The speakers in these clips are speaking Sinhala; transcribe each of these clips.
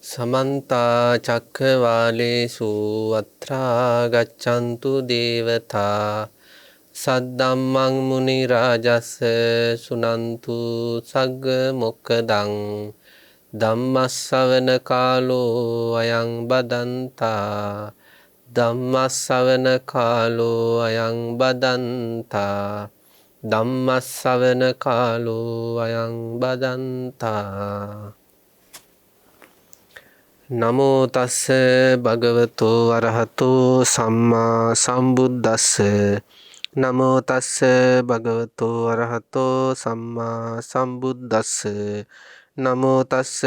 समन्ता चक्रवालेषु अत्रा गच्छन्तु देवता सद्धम्मं मुनिराजस्य सुनन्तु सग्ग मोक्खदं ධම්මස්සවන කාලෝ අයං බදන්තා ධම්මස්සවන කාලෝ අයං බදන්තා ධම්මස්සවන කාලෝ අයං බදන්තා නමෝ තස්ස භගවතෝ අරහතෝ සම්මා සම්බුද්දස්ස නමෝ තස්ස භගවතෝ අරහතෝ සම්මා සම්බුද්දස්ස නමෝ තස්ස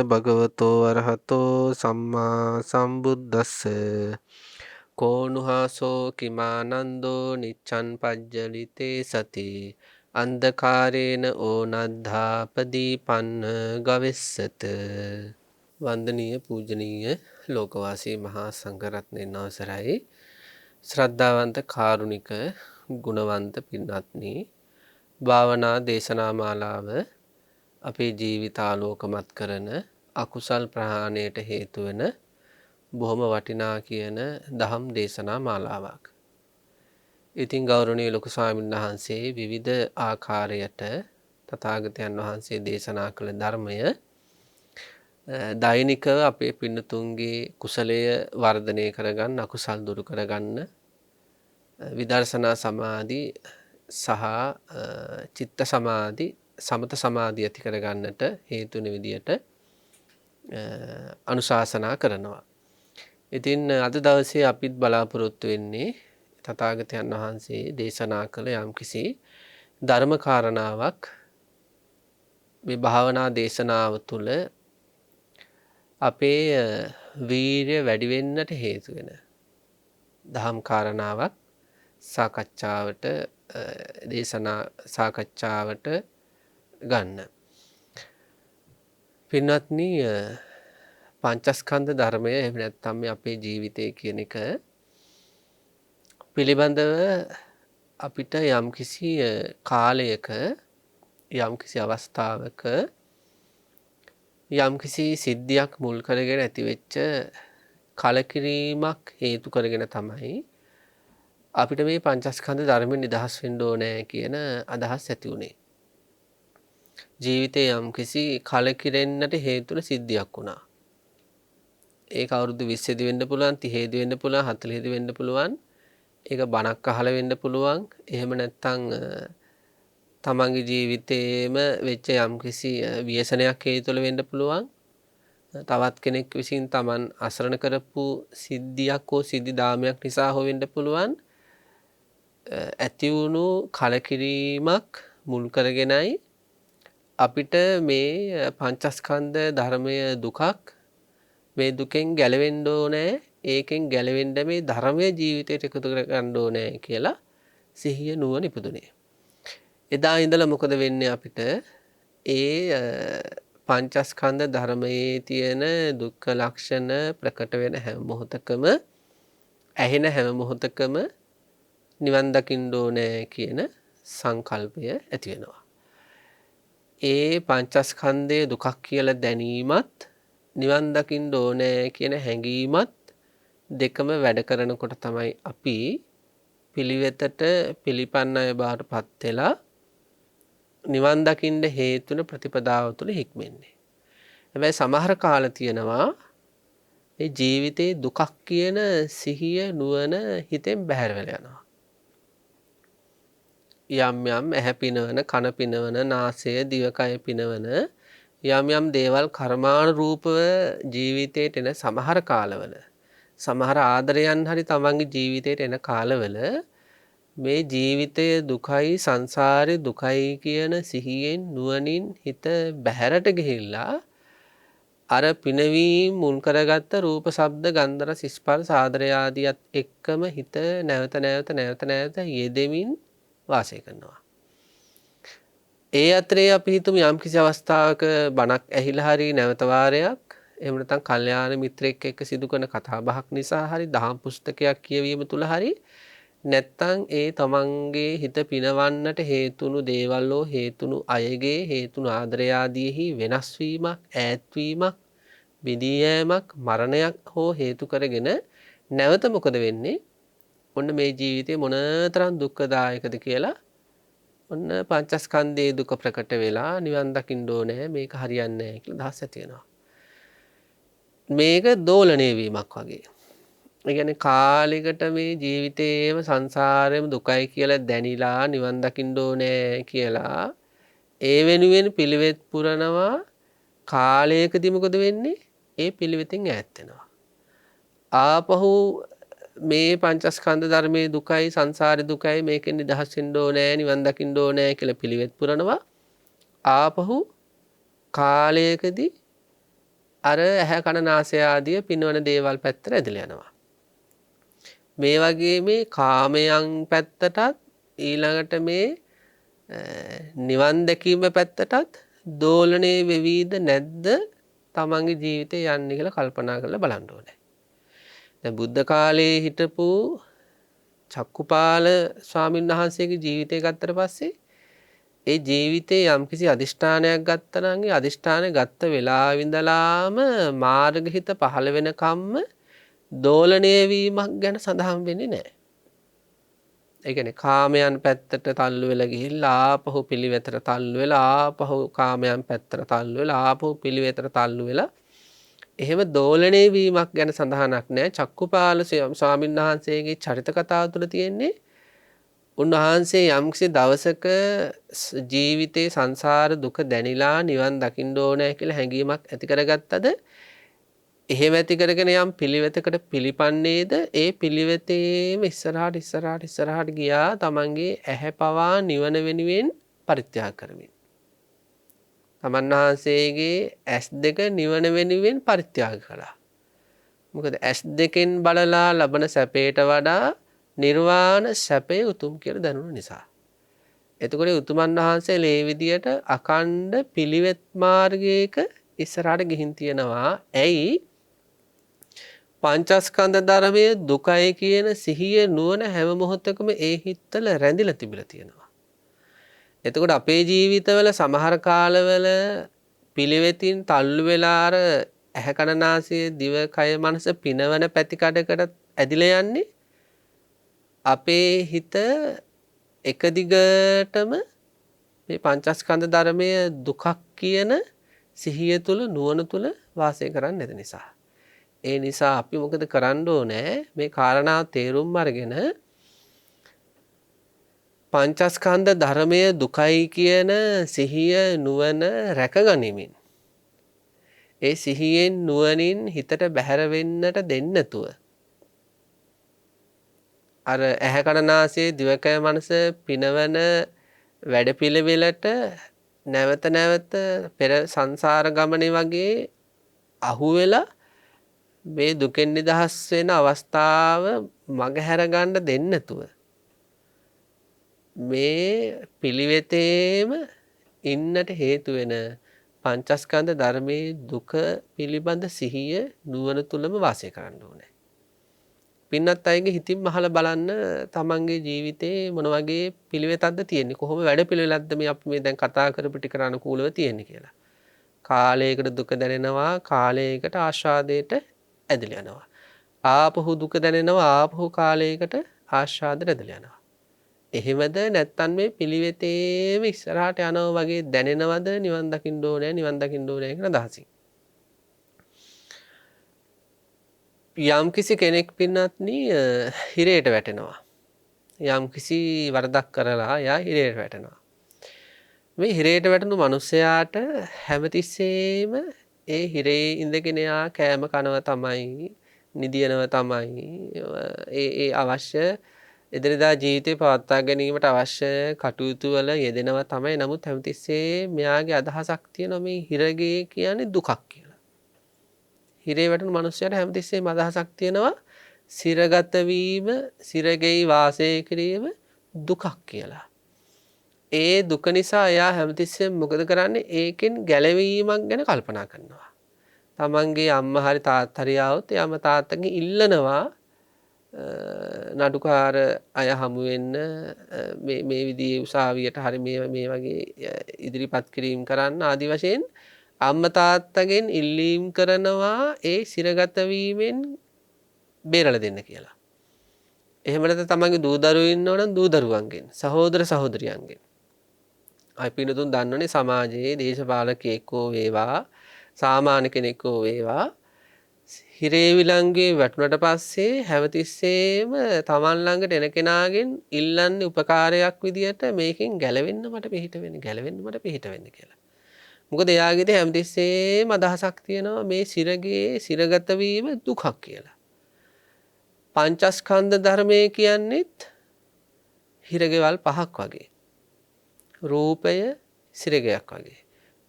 භගවතෝ අරහතෝ සම්මා සම්බුද්දස්ස කෝනුහාසෝ කිමානන්දෝ නිච්ඡන් පජ්ජලිතේ සති අන්ධකාරේන ඕනද්ධාපදීපන්න ගවෙස්සත වන්දනීය පූජනීය ලෝකවාසී මහා සංඝරත්නයන් අවසරයි ශ්‍රද්ධාවන්ත කාරුණික ගුණවන්ත පින්වත්නි භාවනා දේශනා මාලාව අපේ ජීවිත ආලෝකමත් කරන අකුසල් ප්‍රහාණයට හේතු වෙන බොහොම වටිනා කියන දහම් දේශනා මාලාවක්. ඉතින් ගෞරවනීය ලොකු ස්වාමීන් වහන්සේ විවිධ ආකාරයට තථාගතයන් වහන්සේ දේශනා කළ ධර්මය දෛනිකව අපේ පින්නතුන්ගේ කුසලය වර්ධනය කරගන්න අකුසල් දුරු කරගන්න විදර්ශනා සමාධි සහ චිත්ත සමාධි සමත සමාධිය ඇති කරගන්නට හේතු වෙන විදියට අනුශාසනා කරනවා. ඉතින් අද දවසේ අපිත් බලාපොරොත්තු වෙන්නේ තථාගතයන් වහන්සේ දේශනා කළ යම්කිසි ධර්ම කාරණාවක් මේ භාවනා දේශනාව තුළ අපේ වීරිය වැඩි වෙන්නට හේතු වෙන දහම් කාරණාවක් සාකච්ඡාවට දේශනා සාකච්ඡාවට ගන්න. පින්වත්නි පංචස්කන්ධ ධර්මය එහෙම නැත්නම් අපේ ජීවිතය කියන එක පිළිබඳව අපිට යම්කිසි කාලයක යම්කිසි අවස්ථාවක යම්කිසි සිද්ධියක් මුල් කරගෙන ඇතිවෙච්ච කලකිරීමක් හේතු කරගෙන තමයි අපිට මේ පංචස්කන්ධ ධර්මෙන් නිදහස් වෙන්න ඕනේ කියන අදහස් ඇති වුණේ. ජීවිතේ යම්කිසි කලකිරෙන්නට හේතු වෙන සිද්ධියක් වුණා. ඒක අවුරුදු 20 දී වෙන්න පුළුවන්, 30 දී වෙන්න පුළුවන්, 40 දී වෙන්න පුළුවන්. ඒක බණක් අහලා වෙන්න පුළුවන්. එහෙම නැත්නම් තමන්ගේ ජීවිතේම වෙච්ච යම්කිසි ව්‍යසනයක් හේතුවල වෙන්න පුළුවන්. තවත් කෙනෙක් විසින් තමන් අසරණ කරපු සිද්ධියක් හෝ සිද්ධි දාමයක් නිසා හෝ වෙන්න පුළුවන්. ඇති වුණු කලකිරීමක් මුල් කරගෙනයි අපිට මේ පංචස්කන්ධ ධර්මය දුකක් මේ දුකෙන් ගැලවෙන්න ඕනේ. ඒකෙන් ගැලවෙන්න මේ ධර්මය ජීවිතයට එකතු කරගන්න ඕනේ කියලා සිහිය නුවණ ඉපදුනේ. එදා ඉඳලා මොකද වෙන්නේ අපිට ඒ පංචස්කන්ධ ධර්මයේ තියෙන දුක්ඛ ලක්ෂණ ප්‍රකට වෙන හැම මොහොතකම ඇහෙන හැම මොහොතකම නිවන් දකින්න ඕනේ කියන සංකල්පය ඇති වෙනවා. ඒ පංචස්කන්ධයේ දුකක් කියලා දැනීමත් නිවන් දකින්න ඕනේ කියන හැඟීමත් දෙකම වැඩ කරනකොට තමයි අපි පිළිවෙතට පිළිපන්න අය බවට පත් වෙලා නිවන් දකින්න හේතු වෙන ප්‍රතිපදාව තුළ හික්මෙන්නේ. හැබැයි සමහර කාල තියෙනවා මේ ජීවිතේ දුකක් කියන සිහිය නුවණ හිතෙන් බැහැර වෙලා යනවා. යම් යම් ඇහැ පිනවන, කන පිනවන, නාසය, දිවකය පිනවන යම් යම් දේවල් කර්මානුරූපව ජීවිතේට එන සමහර කාලවල සමහර ආදරයන් හරි තමන්ගේ ජීවිතේට එන කාලවල මේ ජීවිතය දුකයි සංසාරේ දුකයි කියන සිහියෙන් නුවණින් හිත බැහැරට ගිහිල්ලා අර පිනවීම මුල් කරගත්ත රූප ශබ්ද ගන්ධ රස ස්පර්ශ ආදරය ආදියත් එක්කම හිත නැවත යෙදෙමින් වාසය කරනවා. ඒ අතරේ අපි හිතමු යම්කිසි අවස්ථාවක බණක් ඇහිලා හරි නැවත වාරයක් එහෙම නැත්නම් කල්යාණ මිත්‍රෙක් එක්ක සිදු කරන කතා බහක් නිසා හරි දහම් පුස්තකයක් කියවීම තුල හරි නැත්තම් ඒ තමන්ගේ හිත පිනවන්නට හේතුණු දේවල් හෝ හේතුණු අයගේ හේතුණු ආදරය ආදීෙහි වෙනස් වීමක් ඈත්වීමක් බිඳී යෑමක් මරණයක් හෝ හේතු කරගෙන නැවත මොකද වෙන්නේ? ඔන්න මේ ජීවිතේ මොනතරම් දුක්ඛදායකද කියලා ඔන්න පංචස්කන්ධයේ දුක ප්‍රකට වෙලා නිවන් දකින්න ඕනේ මේක හරියන්නේ නැහැ කියලා දහස් ඇති වෙනවා. මේක දෝලණය වීමක් වගේ. ඒ කියන්නේ කාලයකට මේ ජීවිතේම සංසාරේම දුකයි කියලා දැනිලා නිවන් දකින්න ඕනේ කියලා ඒ වෙනුවෙන් පිළිවෙත් පුරනවා. කාලයකදී මොකද වෙන්නේ? ඒ පිළිවෙතින් ඈත් වෙනවා. ආපහු මේ පංචස්කන්ධ ධර්මයේ දුකයි සංසාරේ දුකයි මේකෙන් නිදහස් වෙන්න ඕනේ නිවන් දකින්න ඕනේ කියලා පිළිවෙත් පුරනවා. ආපහු කාලයකදී අර ඇහැ කන නාසය ආදී පිනවන දේවල් පැත්තට ඇදලා යනවා. මේ වගේ මේ කාමයන් පැත්තටත් ඊළඟට මේ නිවන් දැකීම පැත්තටත් දෝලණය වෙවීද නැද්ද තමන්ගේ ජීවිතේ යන්නේ කියලා කල්පනා කරලා බලන්න ඕනේ. දැන් බුද්ධ කාලේ හිටපු චක්කුපාල ස්වාමීන් වහන්සේගේ ජීවිතය ගත්තට පස්සේ ඒ ජීවිතේ යම්කිසි අදිෂ්ඨානයක් ගත්තා නම් ඒ අදිෂ්ඨානය ගත්ත වෙලාව ඉඳලාම මාර්ගහිත පහළ වෙනකම්ම දෝලණය වීමක් ගැන සඳහන් වෙන්නේ නැහැ. ඒ කියන්නේ කාමයන් පැත්තට තල්ලු වෙලා ගිහිල්ලා ආපහු පිළිවෙතට තල්ලු වෙලා ආපහු කාමයන් පැත්තට තල්ලු වෙලා ආපහු පිළිවෙතට තල්ලු වෙලා එහෙම දෝලණය වීමක් ගැන සඳහනක් නැහැ. චක්කුපාල ස්වාමීන් වහන්සේගේ චරිත කතාව තුළ තියෙන්නේ උන්වහන්සේ යම්කිසි දවසක ජීවිතේ සංසාර දුක දැනිලා නිවන් දකින්න ඕනේ කියලා හැඟීමක් ඇති කරගත්තද එහෙම ඇති කරගෙන යම් පිළිවෙතකට පිළිපන්නේද ඒ පිළිවෙතේම ඉස්සරහට ගියා තමන්ගේ ඇහැ පවා නිවන වෙනුවෙන් පරිත්‍යාග කරමින්. තමන් වහන්සේගේ ඇස් දෙක නිවන වෙනුවෙන් පරිත්‍යාග කළා. මොකද ඇස් දෙකෙන් බලලා ලබන සැපයට වඩා නිර්වාණ සැපය උතුම් කියලා දැනුන නිසා. එතකොට උතුමන් වහන්සේ මේ විදියට අකණ්ඩ පිළිවෙත් මාර්ගයක ඉස්සරහට ගිහින් තියෙනවා. ඇයි? පංචස්කන්ධ ධර්මයේ දුකයි කියන සිහිය නුවණ හැම මොහොතකම ඒ හිතවල රැඳිලා තිබිලා තියෙනවා. එතකොට අපේ ජීවිතවල සමහර කාලවල පිළිවෙතින් තල්ලු වෙලා අර ඇහැ කන නාසය දිව කය මනස පිනවන පැතිකඩකට ඇදිලා යන්නේ අපේ හිත එක දිගටම මේ පංචස්කන්ධ ධර්මයේ දුකක් කියන සිහිය තුල නුවණ තුල වාසය කරන්නේ නැති නිසා. ඒ නිසා අපි මොකද කරන්න ඕනේ? මේ කාරණා තේරුම් අරගෙන පංචස්කන්ධ ධර්මයේ දුකයි කියන සිහිය නුවණ රැකගනිමින් ඒ සිහියෙන් නුවණින් හිතට බැහැර වෙන්නට දෙන්නේ නැතුව අර ඇහැ කන නාසය දිවකය මනස පිනවන වැඩපිළිවෙලට නැවත නැවත පෙර සංසාර ගමනේ වගේ අහුවෙලා මේ දුකෙන් නිදහස් වෙන අවස්ථාව මගහැර ගන්න දෙන්නේ නැතුව මේ පිළිවෙතේම ඉන්නට හේතු වෙන පංචස්කන්ධ ධර්මයේ දුක පිළිබඳ සිහිය නුවණ තුලම වාසය කරන්න ඕනේ. පින්නත් අයගේ හිතින් අහලා බලන්න තමන්ගේ ජීවිතේ මොන වගේ පිළිවෙතක්ද තියෙන්නේ, කොහොම වැඩ පිළිවෙලක්ද මේ අපි මේ දැන් කතා කරපු ටික අනුකූලව තියෙන්නේ කියලා. කාලයකට දුක දැනෙනවා, කාලයකට ආශාදයට ඇදලා යනවා. ආපහු දුක දැනෙනවා, ආපහු කාලයකට ආශාදයට ඇදලා යනවා. එහෙමද නැත්නම් මේ පිළිවෙතේම ඉස්සරහට යනවා වගේ දැනෙනවද නිවන් දකින්න ඕනේ කියන අදහසින්? යම් කිසි කෙනෙක් පින්නත්නි හිරේට වැටෙනවා. යම් කිසි වරදක් කරලා යා හිරේට වැටෙනවා. මේ හිරේට වැටුණු මිනිසයාට හැමතිස්සෙම ඒ හිරේ ඉඳගෙන යා කෑම කනව තමයි, නිදියනව තමයි, ඒ අවශ්‍ය එදිනදා ජීවිතේ පවත්වා ගැනීමට අවශ්‍ය කටයුතු වල යෙදෙනවා තමයි. නමුත් හැමතිස්සෙම මෙයාගේ අදහසක් තියෙනවා මේ හිරගේ කියන්නේ දුකක් කියලා. හිරේ වැටුණු මිනිස්සයාට හැමතිස්සෙම අදහසක් තියෙනවා සිරගත වීම, සිරගෙයි වාසය කිරීම දුකක් කියලා. ඒ දුක නිසා එයා හැමතිස්සෙම මොකද කරන්නේ? ඒකෙන් ගැලවීමක් ගැන කල්පනා කරනවා. තමන්ගේ අම්මා හරි තාත්තා හරි ආවොත් එයාම තාත්තගෙන් ඉල්ලනවා නඩුකාර අය හමු වෙන්න මේ විදිහේ උසාවියට හරි මේ වගේ ඉදිරිපත් කිරීම කරන්න ආදි වශයෙන් අම්මා තාත්තගෙන් ඉල්ලීම් කරනවා ඒ සිරගත වීමෙන් බේරලා දෙන්න කියලා. එහෙම නැත්නම් තමන්ගේ දූ දරුවෝ ඉන්නවනම් දූ දරුවන්ගෙන්, සහෝදර සහෝදරියන්ගෙන්. අපි පිනතුන් දන්නවනේ සමාජයේ දේශපාලකයෙක් හෝ වේවා, සාමාන්‍ය කෙනෙක් හෝ වේවා හිරේ විලංගුවේ වැටුණට පස්සේ හැවතිස්සෙම තමන් ළඟට එන කෙනාගෙන් ඉල්ලන්නේ උපකාරයක් විදියට මේකෙන් ගැලවෙන්න මට පිහිට වෙන්න, ගැලවෙන්න මට පිහිට වෙන්න කියලා. මොකද එයාගේදී හැමතිස්සෙම අදහසක් තියෙනවා මේ සිරගේ සිරගත වීම දුකක් කියලා. පංචස්කන්ධ ධර්මයේ කියන්නේත් හිරගෙවල් පහක් වගේ. රූපය සිරගයක් වගේ.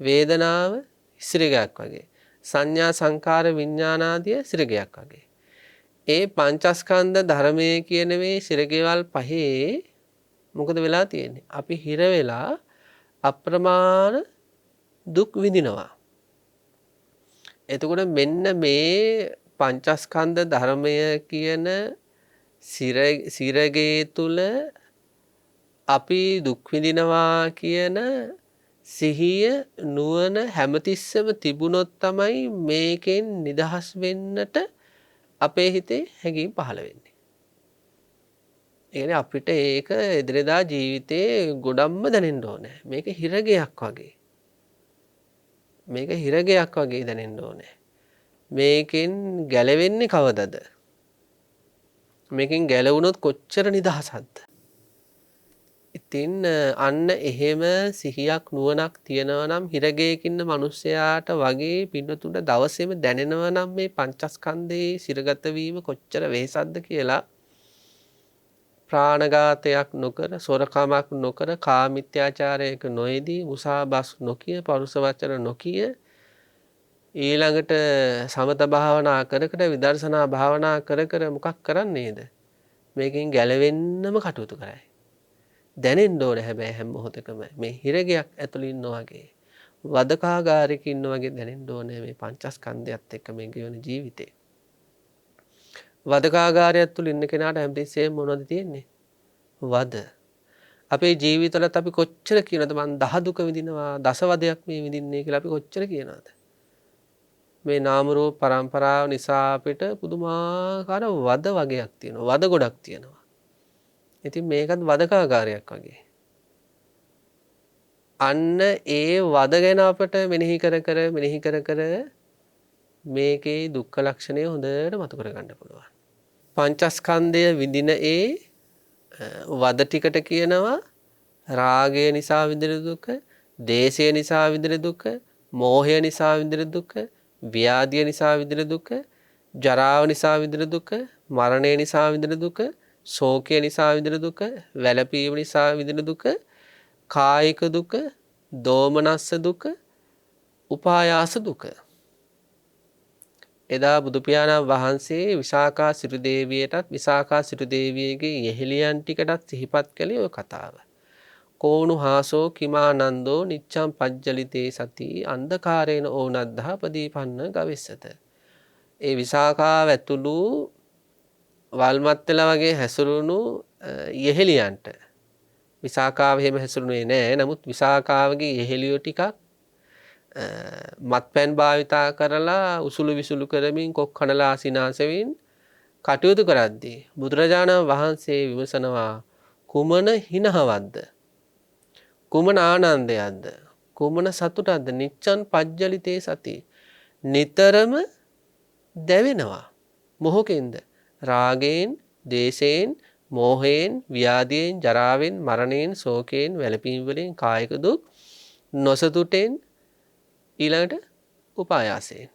වේදනාව සිරගයක් වගේ. සංඥා සංකාර විඥානාදිය සිරගයක් වගේ. ඒ පංචස්කන්ධ ධර්මයේ කියන මේ සිරගෙවල් පහේ මොකද වෙලා තියෙන්නේ? අපි හිර වෙලා අප්‍රමාණ දුක් විඳිනවා. එතකොට මෙන්න මේ පංචස්කන්ධ ධර්මය කියන සිරගේ තුල අපි දුක් විඳිනවා කියන සිහිය නුවණ හැමතිස්සෙම තිබුණොත් තමයි මේකෙන් නිදහස් වෙන්නට අපේ හිතේ හැඟීම් පහළ වෙන්නේ. ඒ කියන්නේ අපිට ඒක එදිනෙදා ජීවිතේ ගොඩක්ම දැනෙන්න ඕනේ. මේක හිරගයක් වගේ. මේක හිරගයක් වගේ දැනෙන්න ඕනේ. මේකෙන් ගැලවෙන්නේ කවදද? මේකෙන් ගැලවුණොත් කොච්චර නිදහසක්ද? ඉතින් අන්න එහෙම සිහියක් නුවණක් තියනවා නම් හිරගයක ඉන්න මිනිස්සයාට වගේ පින්නතුන්ට දවසේම දැනෙනවා නම් මේ පංචස්කන්ධයේ සිරගත වීම කොච්චර වෙහෙසක්ද කියලා ප්‍රාණඝාතයක් නොකර සොරකමක් නොකර කාමිත්‍යාචාරයක නොයේදී මුසාබස් නොකිය පරුස වචන නොකිය ඊළඟට සමත භාවනා කර කර විදර්ශනා භාවනා කර කර මොකක් කරන්නේද මේකෙන් ගැලවෙන්නම කටයුතු කරයි. දැනෙන්න ඕනේ හැබැයි හැම මොහොතකම මේ හිරගයක් ඇතුළේ ඉන්නා වගේ වදකාගාරයක ඉන්නා වගේ දැනෙන්න ඕනේ මේ පංචස්කන්ධයත් එක්ක මේ ගෙවන ජීවිතේ. වදකාගාරයත් තුල ඉන්න කෙනාට හැමතිස්සෙම මොනවද තියෙන්නේ? වද. අපේ ජීවිතවලත් අපි කොච්චර කියනද මං දහ දුක විඳිනවා දස වදයක් මේ විඳින්නේ කියලා අපි කොච්චර කියනවද? මේ නාම රූප පරම්පරාව නිසා අපිට පුදුමාකාර වද වගේක් තියෙනවා. වද ගොඩක් තියෙනවා. ඉතින් මේකත් වදකාගාරයක් වගේ. අන්න ඒ වද ගැන අපට මෙනෙහි කර කර මේකේ දුක්ඛ ලක්ෂණය හොඳට මතු කර ගන්න පුළුවන්. පංචස්කන්ධය විඳින ඒ වද ටිකට කියනවා රාගය නිසා විඳින දුක, දේශය නිසා විඳින දුක, මෝහය නිසා විඳින දුක, ව්‍යාධිය නිසා විඳින දුක, ජරාව නිසා විඳින දුක, මරණය නිසා විඳින දුක, ශෝකය නිසා විඳින දුක, වැළපීම නිසා විඳින දුක, කායික දුක, දෝමනස්ස දුක, උපායාස දුක. එදා බුදු පියාණන් වහන්සේ විසාකා සිටු දේවියටත් විසාකා සිටු දේවියගේ යෙහෙලියන් ටිකටත් සිහිපත් කළේ ඔය කතාව. කෝණු හාසෝ කිමානන්දෝ නිච්ඡම් පජ්ජලිතේ සති අන්ධකාරේන ඕනද්ධා පදීපන්න ගවිස්සත. ඒ විසාකාව ඇතුළු වල්මත් වෙලා වගේ හැසිරුණු යෙහෙලියන්ට විසාකාව එහෙම හැසිරුණේ නැහැ. නමුත් විසාකාවගේ යෙහෙලියෝ ටිකක් මත්පැන් භාවිතා කරලා උසුළු විසුළු කරමින් කොක් කනලා සිනාසෙමින් කටයුතු කරද්දී බුදුරජාණන් වහන්සේ විමසනවා කුමන හිනහවක්ද? කුමන ආනන්දයක්ද? කුමන සතුටක්ද? නිච්ඡන් පජ්ජලිතේ සති. නිතරම දැවෙනවා. මොහොකෙන්ද? රාගයෙන්, දේශයෙන්, මෝහයෙන්, ව්‍යාධියෙන්, ජරාවෙන්, මරණයෙන්, ශෝකයෙන්, වැළපීම් වලින්, කායික දුක්, නොසතුටෙන් ඊළඟට උපායාසයෙන්.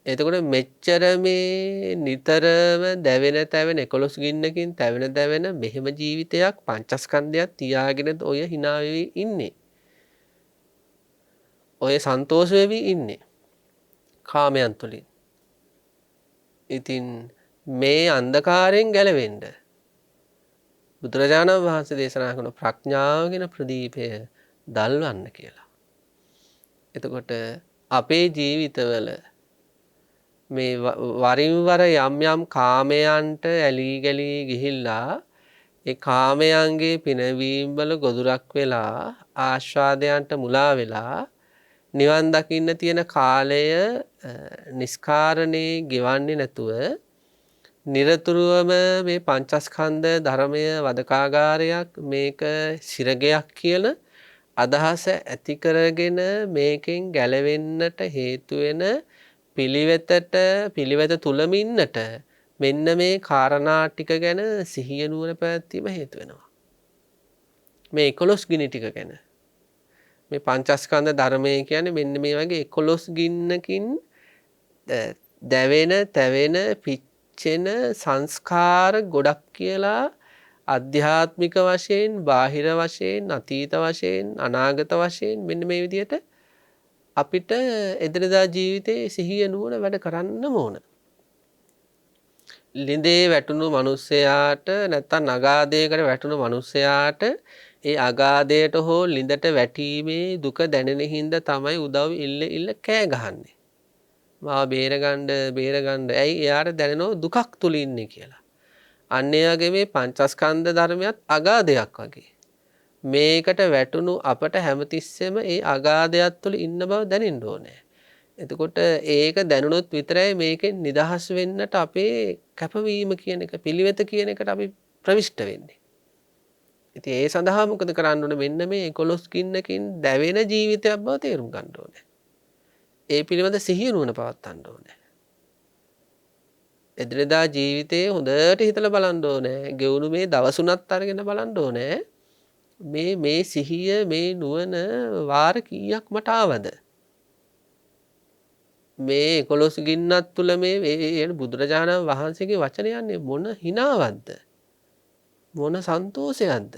එතකොට මෙච්චර මේ නිතරම දැවෙන තැවෙන 11 ගින්නකින් තැවෙන මෙහෙම ජීවිතයක් පංචස්කන්ධයක් තියාගෙන ඔය hina වෙවි ඉන්නේ. ඔය සන්තෝෂ වෙවි ඉන්නේ. කාමයන් තුලින්. ඉතින් මේ අන්ධකාරයෙන් ගැලවෙන්න බුදුරජාණන් වහන්සේ දේශනා කරන ප්‍රඥාවගෙන ප්‍රදීපය දල්වන්න කියලා. එතකොට අපේ ජීවිතවල මේ වරින් වර යම් යම් කාමයන්ට ඇලී ගලී ගිහිල්ලා ඒ කාමයන්ගේ පිනවීම් වල ගොදුරක් වෙලා ආස්වාදයන්ට මුලා වෙලා නිවන් දකින්න තියෙන කාලය නිස්කාරණේ ගෙවන්නේ නැතුව නිරතුරුවම මේ පංචස්කන්ධ ධර්මය වදකාගාරයක් මේක සිරගයක් කියලා අදහස ඇති කරගෙන මේකෙන් ගැලවෙන්නට හේතු වෙන පිළිවෙත තුලම ඉන්නට මෙන්න මේ කාරණා ටික ගැන සිහිය නුවණ පැවැත්වීම හේතු වෙනවා. මේ 11 ගිනි ටික ගැන මේ පංචස්කන්ධ ධර්මය කියන්නේ මෙන්න මේ වගේ 11 ගින්නකින් දැවෙන, තැවෙන, පිච්චෙන සංස්කාර ගොඩක් කියලා අධ්‍යාත්මික වශයෙන්, බාහිර වශයෙන්, අතීත වශයෙන්, අනාගත වශයෙන් මෙන්න මේ විදිහට අපිට එදිනදා ජීවිතේ සිහිය නුවණ වැඩ කරන්න ඕන. ලිඳේ වැටුණු මිනිස්සයාට නැත්තම් අගාධයකට වැටුණු මිනිස්සයාට ඒ අගාධයට හෝ ලිඳට වැටීමේ දුක දැනෙන හින්දා තමයි උදව් ඉල්ල කෑ ගහන්නේ. මාව බේරගන්න. ඇයි එයාට දැනෙනව දුකක් තුල ඉන්නේ කියලා. අන්න ඒ වගේ මේ පංචස්කන්ධ ධර්මයක් අගාධයක් වගේ. මේකට වැටුණු අපට හැමතිස්සෙම ඒ අගාධයක් තුල ඉන්න බව දැනෙන්න ඕනේ. එතකොට ඒක දැනුණොත් විතරයි මේකෙන් නිදහස් වෙන්නට අපේ කැපවීම කියන එක පිළිවෙත කියන එකට අපි ප්‍රවිෂ්ඨ වෙන්නේ. ඉතින් ඒ සඳහා මොකද කරන්න ඕනේ? මෙන්න මේ 11 කින්නකින් දැවෙන ජීවිතයක් බව තේරුම් ගන්න ඕනේ. ඒ පිළිබඳ සිහිය නුවණ පවත්වන්න ඕනේ. එදිනෙදා ජීවිතේ හොඳට හිතලා බලන්න ඕනේ. ගෙවුණු මේ දවසුණත් අරගෙන බලන්න ඕනේ. මේ සිහිය මේ නුවණ වාර කීයක් මට ආවද? මේ 11 ගින්නක් තුල මේ බුදුරජාණන් වහන්සේගේ වචන යන්නේ මොන හිනාවක්ද? මොන සන්තෝෂයක්ද?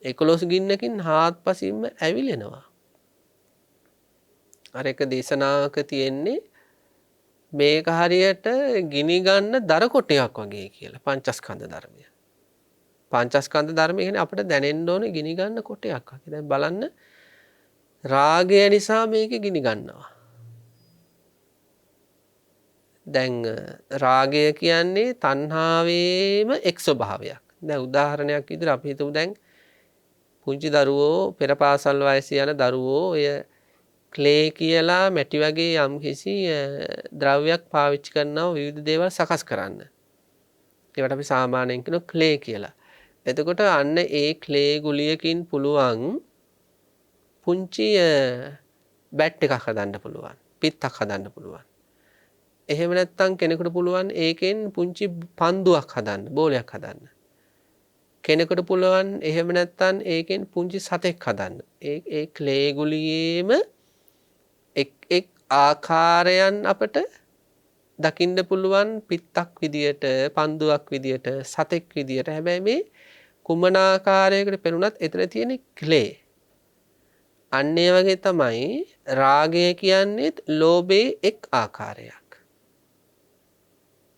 11 ගින්නකින් හාත්පසින්ම ඇවිලෙනවා. අර එක දේශනාවක තියෙන්නේ මේක හරියට ගිනි ගන්න දර කොටයක් වගේ කියලා. පංචස්කන්ධ ධර්මය. පංචස්කන්ධ ධර්මය කියන්නේ අපිට දැනෙන්න ඕනේ ගිනි ගන්න කොටයක් වගේ. දැන් බලන්න රාගය නිසා මේක ගිනි ගන්නවා. දැන් රාගය කියන්නේ තණ්හාවේම එක් ස්වභාවයක්. දැන් උදාහරණයක් විදිහට අපි හිතමු දැන් පුංචි දරුවෝ පෙර පාසල් වයසේ යන දරුවෝ ඔය ක්ලේ කියලා මැටි වගේ යම්කිසි ද්‍රව්‍යයක් පාවිච්චි කරනවා විවිධ දේවල් සකස් කරන්න. ඒකට අපි සාමාන්‍යයෙන් කියනවා ක්ලේ කියලා. එතකොට අන්න ඒ ක්ලේ ගුලියකින් පුළුවන් පුංචි බැට් එකක් හදන්න පුළුවන්. පිත්තක් හදන්න පුළුවන්. එහෙම නැත්නම් කෙනෙකුට පුළුවන් ඒකෙන් පුංචි පන්දුවක් හදන්න, බෝලයක් හදන්න. කෙනෙකුට පුළුවන් එහෙම නැත්නම් ඒකෙන් පුංචි සතෙක් හදන්න. ඒ ක්ලේ ගුලියේම එක් ආකාරයන් අපට දකින්න පුළුවන් පිත්තක් විදියට, පන්දුවක් විදියට, සතෙක් විදියට. හැබැයි මේ කුමන ආකාරයකට පෙනුනත් එතන තියෙන ක්ලේ. අන්න ඒ වගේ තමයි රාගය කියන්නේ ලෝභයේ එක් ආකාරයක්.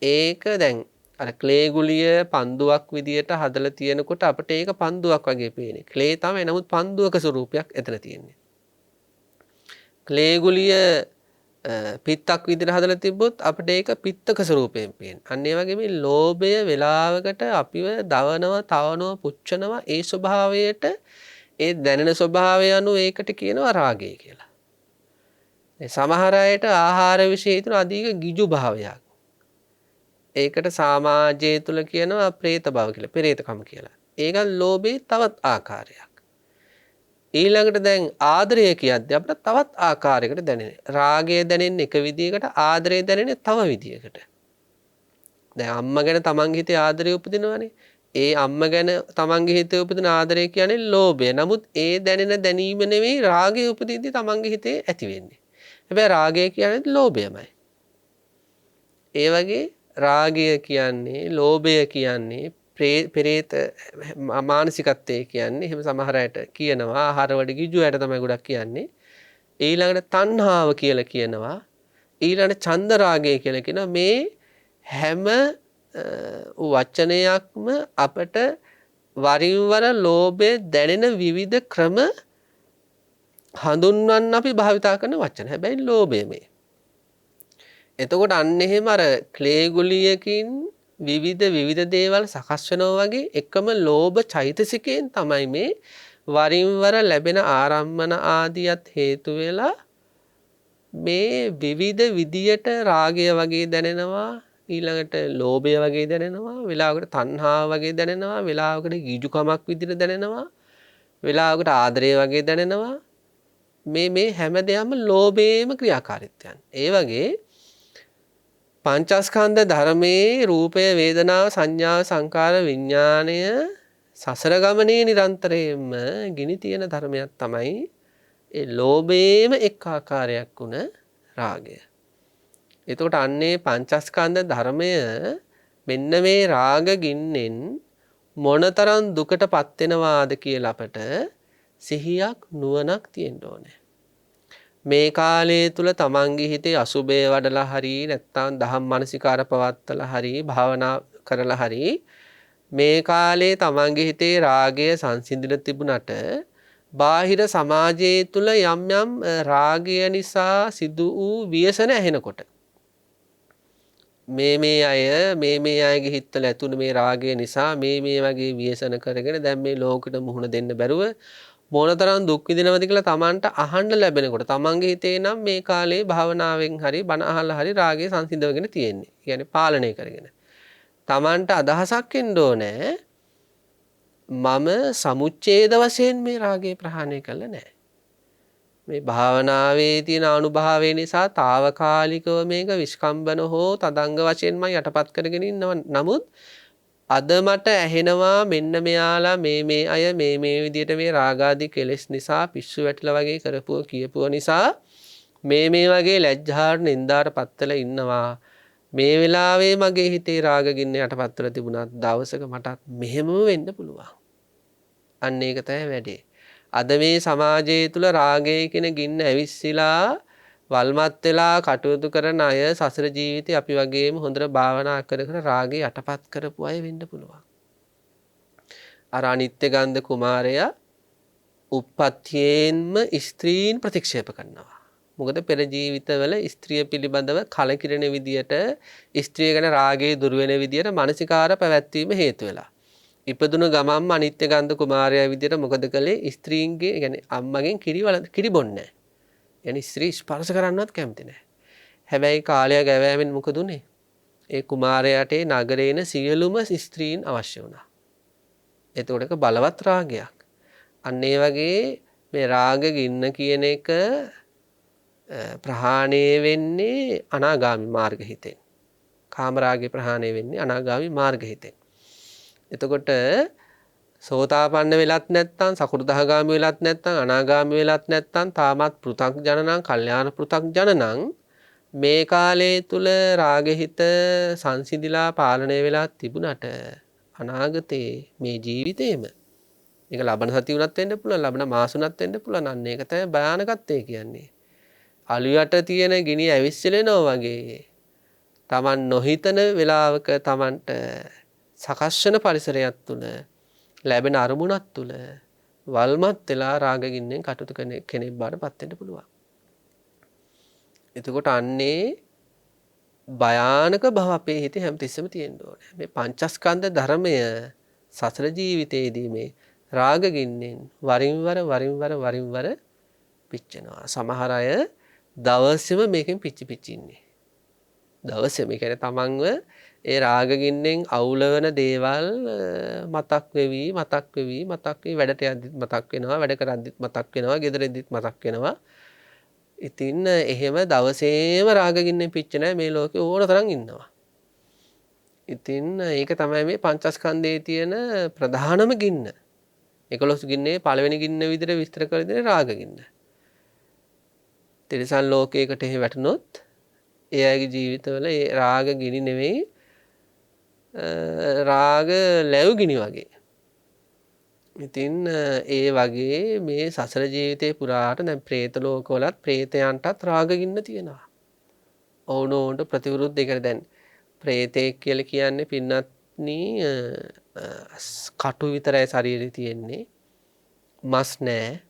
ඒක දැන් අර ක්ලේ ගුලිය පන්දුවක් විදියට හදලා තියෙනකොට අපිට ඒක පන්දුවක් වගේ පේන්නේ. ක්ලේ තමයි, නමුත් පන්දුවක ස්වරූපයක් එතන තියෙන්නේ. ක්ලේ ගුලිය පිත්තක් විදිහට හදලා තිබ්බොත් අපිට ඒක පිත්තක ස්වරූපයෙන් පේන. අන්න ඒ වගේ මේ ලෝභය වෙලාවකට අපිව දවනවා, තවනවා, පුච්චනවා. ඒ ස්වභාවයට, ඒ දැනෙන ස්වභාවය අනුව ඒකට කියනවා රාගය කියලා. සමහර අයට ආහාර විශේෂ හිතන අධික ගිජු භාවයක්. ඒකට සමාජය තුල කියනවා പ്രേත භව කියලා, පෙරේතකම කියලා. ඒක ලෝභයේ තවත් ආකාරයක්. ඊළඟට දැන් ආදරය කියද්දී අපිට තවත් ආකාරයකට දැනෙනවා. රාගය දැනෙන්නේ එක විදියකට, ආදරය දැනෙන්නේ තව විදියකට. දැන් අම්මා ගැන තමන්ගේ හිතේ ආදරය උපදිනවනේ. ඒ අම්මා ගැන තමන්ගේ හිතේ උපදින ආදරය කියන්නේ ලෝභය. නමුත් ඒ දැනෙන දැනීම නෙවෙයි රාගය උපදිද්දී තමන්ගේ හිතේ ඇති වෙන්නේ. හැබැයි රාගය කියන්නේ ලෝභයමයි. ඒ වගේ රාගය කියන්නේ, ලෝභය කියන්නේ, පෙරේත මානසිකත්වය කියන්නේ, එහෙම සමහර අයට කියනවා. ආහාර වල ගිජු අයට තමයි ගොඩක් කියන්නේ. ඊළඟට තණ්හාව කියලා කියනවා. ඊළඟට චන්ද රාගය කියලා කියනවා. මේ හැම වචනයක්ම අපට වරින් වර ලෝභය දැනෙන විවිධ ක්‍රම හඳුන්වන්න අපි භාවිතා කරන වචන. හැබැයි ලෝභය මේ. එතකොට අන්න එහෙම අර ක්ලේ ගුලියකින් විවිධ දේවල් සකස් වෙනවා වගේ එකම ලෝභ චෛතසිකයෙන් තමයි මේ වරින් වර ලැබෙන ආරම්මන ආදියත් හේතු වෙලා මේ විවිධ විදියට රාගය වගේ දැනෙනවා, ඊළඟට ලෝභය වගේ දැනෙනවා, වෙලාවකට තණ්හාව වගේ දැනෙනවා, වෙලාවකට ගිජුකමක් විදිහට දැනෙනවා, වෙලාවකට ආදරය වගේ දැනෙනවා. මේ හැම දෙයක්ම ලෝභයේම ක්‍රියාකාරීත්වයන්. ඒ වගේ පංචස්කන්ධ ධර්මයේ රූපය, වේදනාව, සංඥාව, සංකාර, විඥාණය සසර ගමනේ නිරන්තරයෙන්ම ගිනි තියෙන ධර්මයක් තමයි ඒ ලෝභයේම එක් ආකාරයක් වුණ රාගය. එතකොට අන්නේ පංචස්කන්ධ ධර්මය මෙන්න මේ රාග ගින්නෙන් මොනතරම් දුකටපත් වෙනවාද කියලා අපට සිහියක් නුවණක් තියෙන්න ඕනේ. මේ කාලය තුල තමන්ගේ හිතේ අසුබය වඩලා හරි නැත්නම් දහම් මනසිකාර පවත්තලා හරි භාවනා කරලා හරි මේ කාලේ තමන්ගේ හිතේ රාගය සංසිඳිලා තිබුණට බාහිර සමාජයේ තුල යම් යම් රාගය නිසා සිදු වූ ව්‍යසන ඇහෙනකොට මේ අයගේ හිතවල ඇතුළු මේ රාගය නිසා මේ වගේ ව්‍යසන කරගෙන දැන් මේ ලෝකෙට මුහුණ දෙන්න බැරුව මොනතරම් දුක් විඳිනවද කියලා Tamanට අහන්න ලැබෙනකොට තමන්ගේ හිතේ නම් මේ කාලේ භාවනාවෙන් හරි බණ අහලා හරි රාගය සංසිඳවගෙන තියෙන්නේ. කියන්නේ පාලනය කරගෙන. Tamanට අදහසක් එන්න ඕනේ මම සමුච්ඡේද වශයෙන් මේ රාගය ප්‍රහාණය කළා නෑ. මේ භාවනාවේ තියෙන අනුභවය නිසා తాවකාලිකව මේක විස්කම්බන හෝ තදංග වශයෙන්ම යටපත් කරගෙන ඉන්නවා. නමුත් අද මට ඇහෙනවා මෙන්න මෙයාලා මේ අය මේ විදිහට මේ රාගාදී කෙලෙස් නිසා පිස්සු වැටිලා වගේ කරපුව කියපුව නිසා මේ වගේ ලැජ්ජාට නින්දාට පත්වලා ඉන්නවා. මේ වෙලාවේ මගේ හිතේ රාග ගින්න යටපත් වෙලා තිබුණත් දවසක මටත් මෙහෙමම වෙන්න පුළුවන්. අන්න ඒක තමයි වැඩේ. අද මේ සමාජයේ තුල රාගය කියන ගින්න ඇවිස්සලා වල්මත් වෙලා කටයුතු කරන අය සසර ජීවිතේ අපි වගේම හොඳට භාවනා කර රාගේ යටපත් කරපු අය වෙන්න පුළුවන්. අර අනිත්‍ය ගන්ධ කුමාරයා උප්පත්තියෙන්ම ස්ත්‍රීන් ප්‍රතික්ෂේප කරනවා. මොකද පෙර ජීවිතවල ස්ත්‍රිය පිළිබඳව කලකිරෙන විදියට ස්ත්‍රිය ගැන රාගේ දුර වෙන විදියට මානසිකාර පැවැත්වීම හේතු වෙලා. ඉපදුණු ගමම්ම අනිත්‍ය ගන්ධ කුමාරයා විදියට මොකද කළේ? ස්ත්‍රීන්ගේ يعني අම්මගෙන් කිරි බොන්නේ. يعني ස්ත්‍රී ස්පර්ශ කරන්නවත් කැමති නැහැ. හැබැයි කාලය ගෑවෑමෙන් මොකද උනේ? ඒ කුමාරයාට නගරේන සියලුම ස්ත්‍රීන් අවශ්‍ය වුණා. එතකොට ඒක බලවත් රාගයක්. අන්න ඒ වගේ මේ රාග ගින්න කියන එක ප්‍රහාණය වෙන්නේ අනාගාමි මාර්ග හිතෙන්. කාම රාගේ ප්‍රහාණය වෙන්නේ අනාගාමි මාර්ග හිතෙන්. එතකොට සෝතාපන්න වෙලත් නැත්නම් සකෘදාගාමි වෙලත් නැත්නම් අනාගාමි වෙලත් නැත්නම් තාමත් පෘථග්ජන නම් කල්යාණ පෘථග්ජන නම් මේ කාලයේ තුල රාගහිත සංසිඳිලා පාලනය වෙලා තිබුණට අනාගතේ මේ ජීවිතේම මේක ලබන සතිය උනත් වෙන්න පුළුවන් ලබන මාස උනත් වෙන්න පුළුවන් අන්න ඒක තමයි භයානකත්වය කියන්නේ අලුයට තියෙන ගිනි ඇවිස්සලෙනවා වගේ Taman නොහිතන වෙලාවක Tamanට සකස් වෙන පරිසරයක් තුල ලැබෙන අරමුණක් තුල වල්මත් වෙලා රාග ගින්නෙන් කටයුතු කරන කෙනෙක් බාටපත් වෙන්න පුළුවන්. එතකොට අන්නේ භයානක බව අපේ හිතේ හැමතිස්සෙම තියෙන්න ඕනේ. මේ පංචස්කන්ධ ධර්මය සසර ජීවිතයේදී මේ රාග ගින්නෙන් වරින් වර පිච්චෙනවා. සමහර අය දවසෙම මේකෙන් පිච්චි ඉන්නේ. දවසෙම කියන්නේ තමන්ව ඒ රාග ගින්නෙන් අවුලවන දේවල් මතක් වෙවි වැඩට යද්දිත් මතක් වෙනවා වැඩ කරද්දිත් මතක් වෙනවා ගෙදරෙද්දිත් මතක් වෙනවා. ඉතින් එහෙම දවසේම රාග ගින්නෙන් පිච්චෙන මේ ලෝකේ ඕන තරම් ඉන්නවා. ඉතින් ඒක තමයි මේ පංචස්කන්ධයේ තියෙන ප්‍රධානම ගින්න. 11 ගින්නේ පළවෙනි ගින්න විදිහට විස්තර කර දෙන රාග ගින්න. තිරිසන් ලෝකයකට එහෙ වැටුනොත් ඒ අයගේ ජීවිතවල ඒ රාග ගිනි නෙවෙයි රාග ලැබු ගිනි වගේ. ඉතින් ඒ වගේ මේ සසර ජීවිතේ පුරාට දැන් പ്രേත ලෝකවලත් പ്രേතයන්ටත් රාග ගින්න තියෙනවා. ඕනෝන්ට ප්‍රතිවිරුද්ධ ඒකට දැන් പ്രേතෙක් කියලා කියන්නේ පින්නත්නි කටු විතරයි ශරීරේ තියෙන්නේ. මස් නැහැ.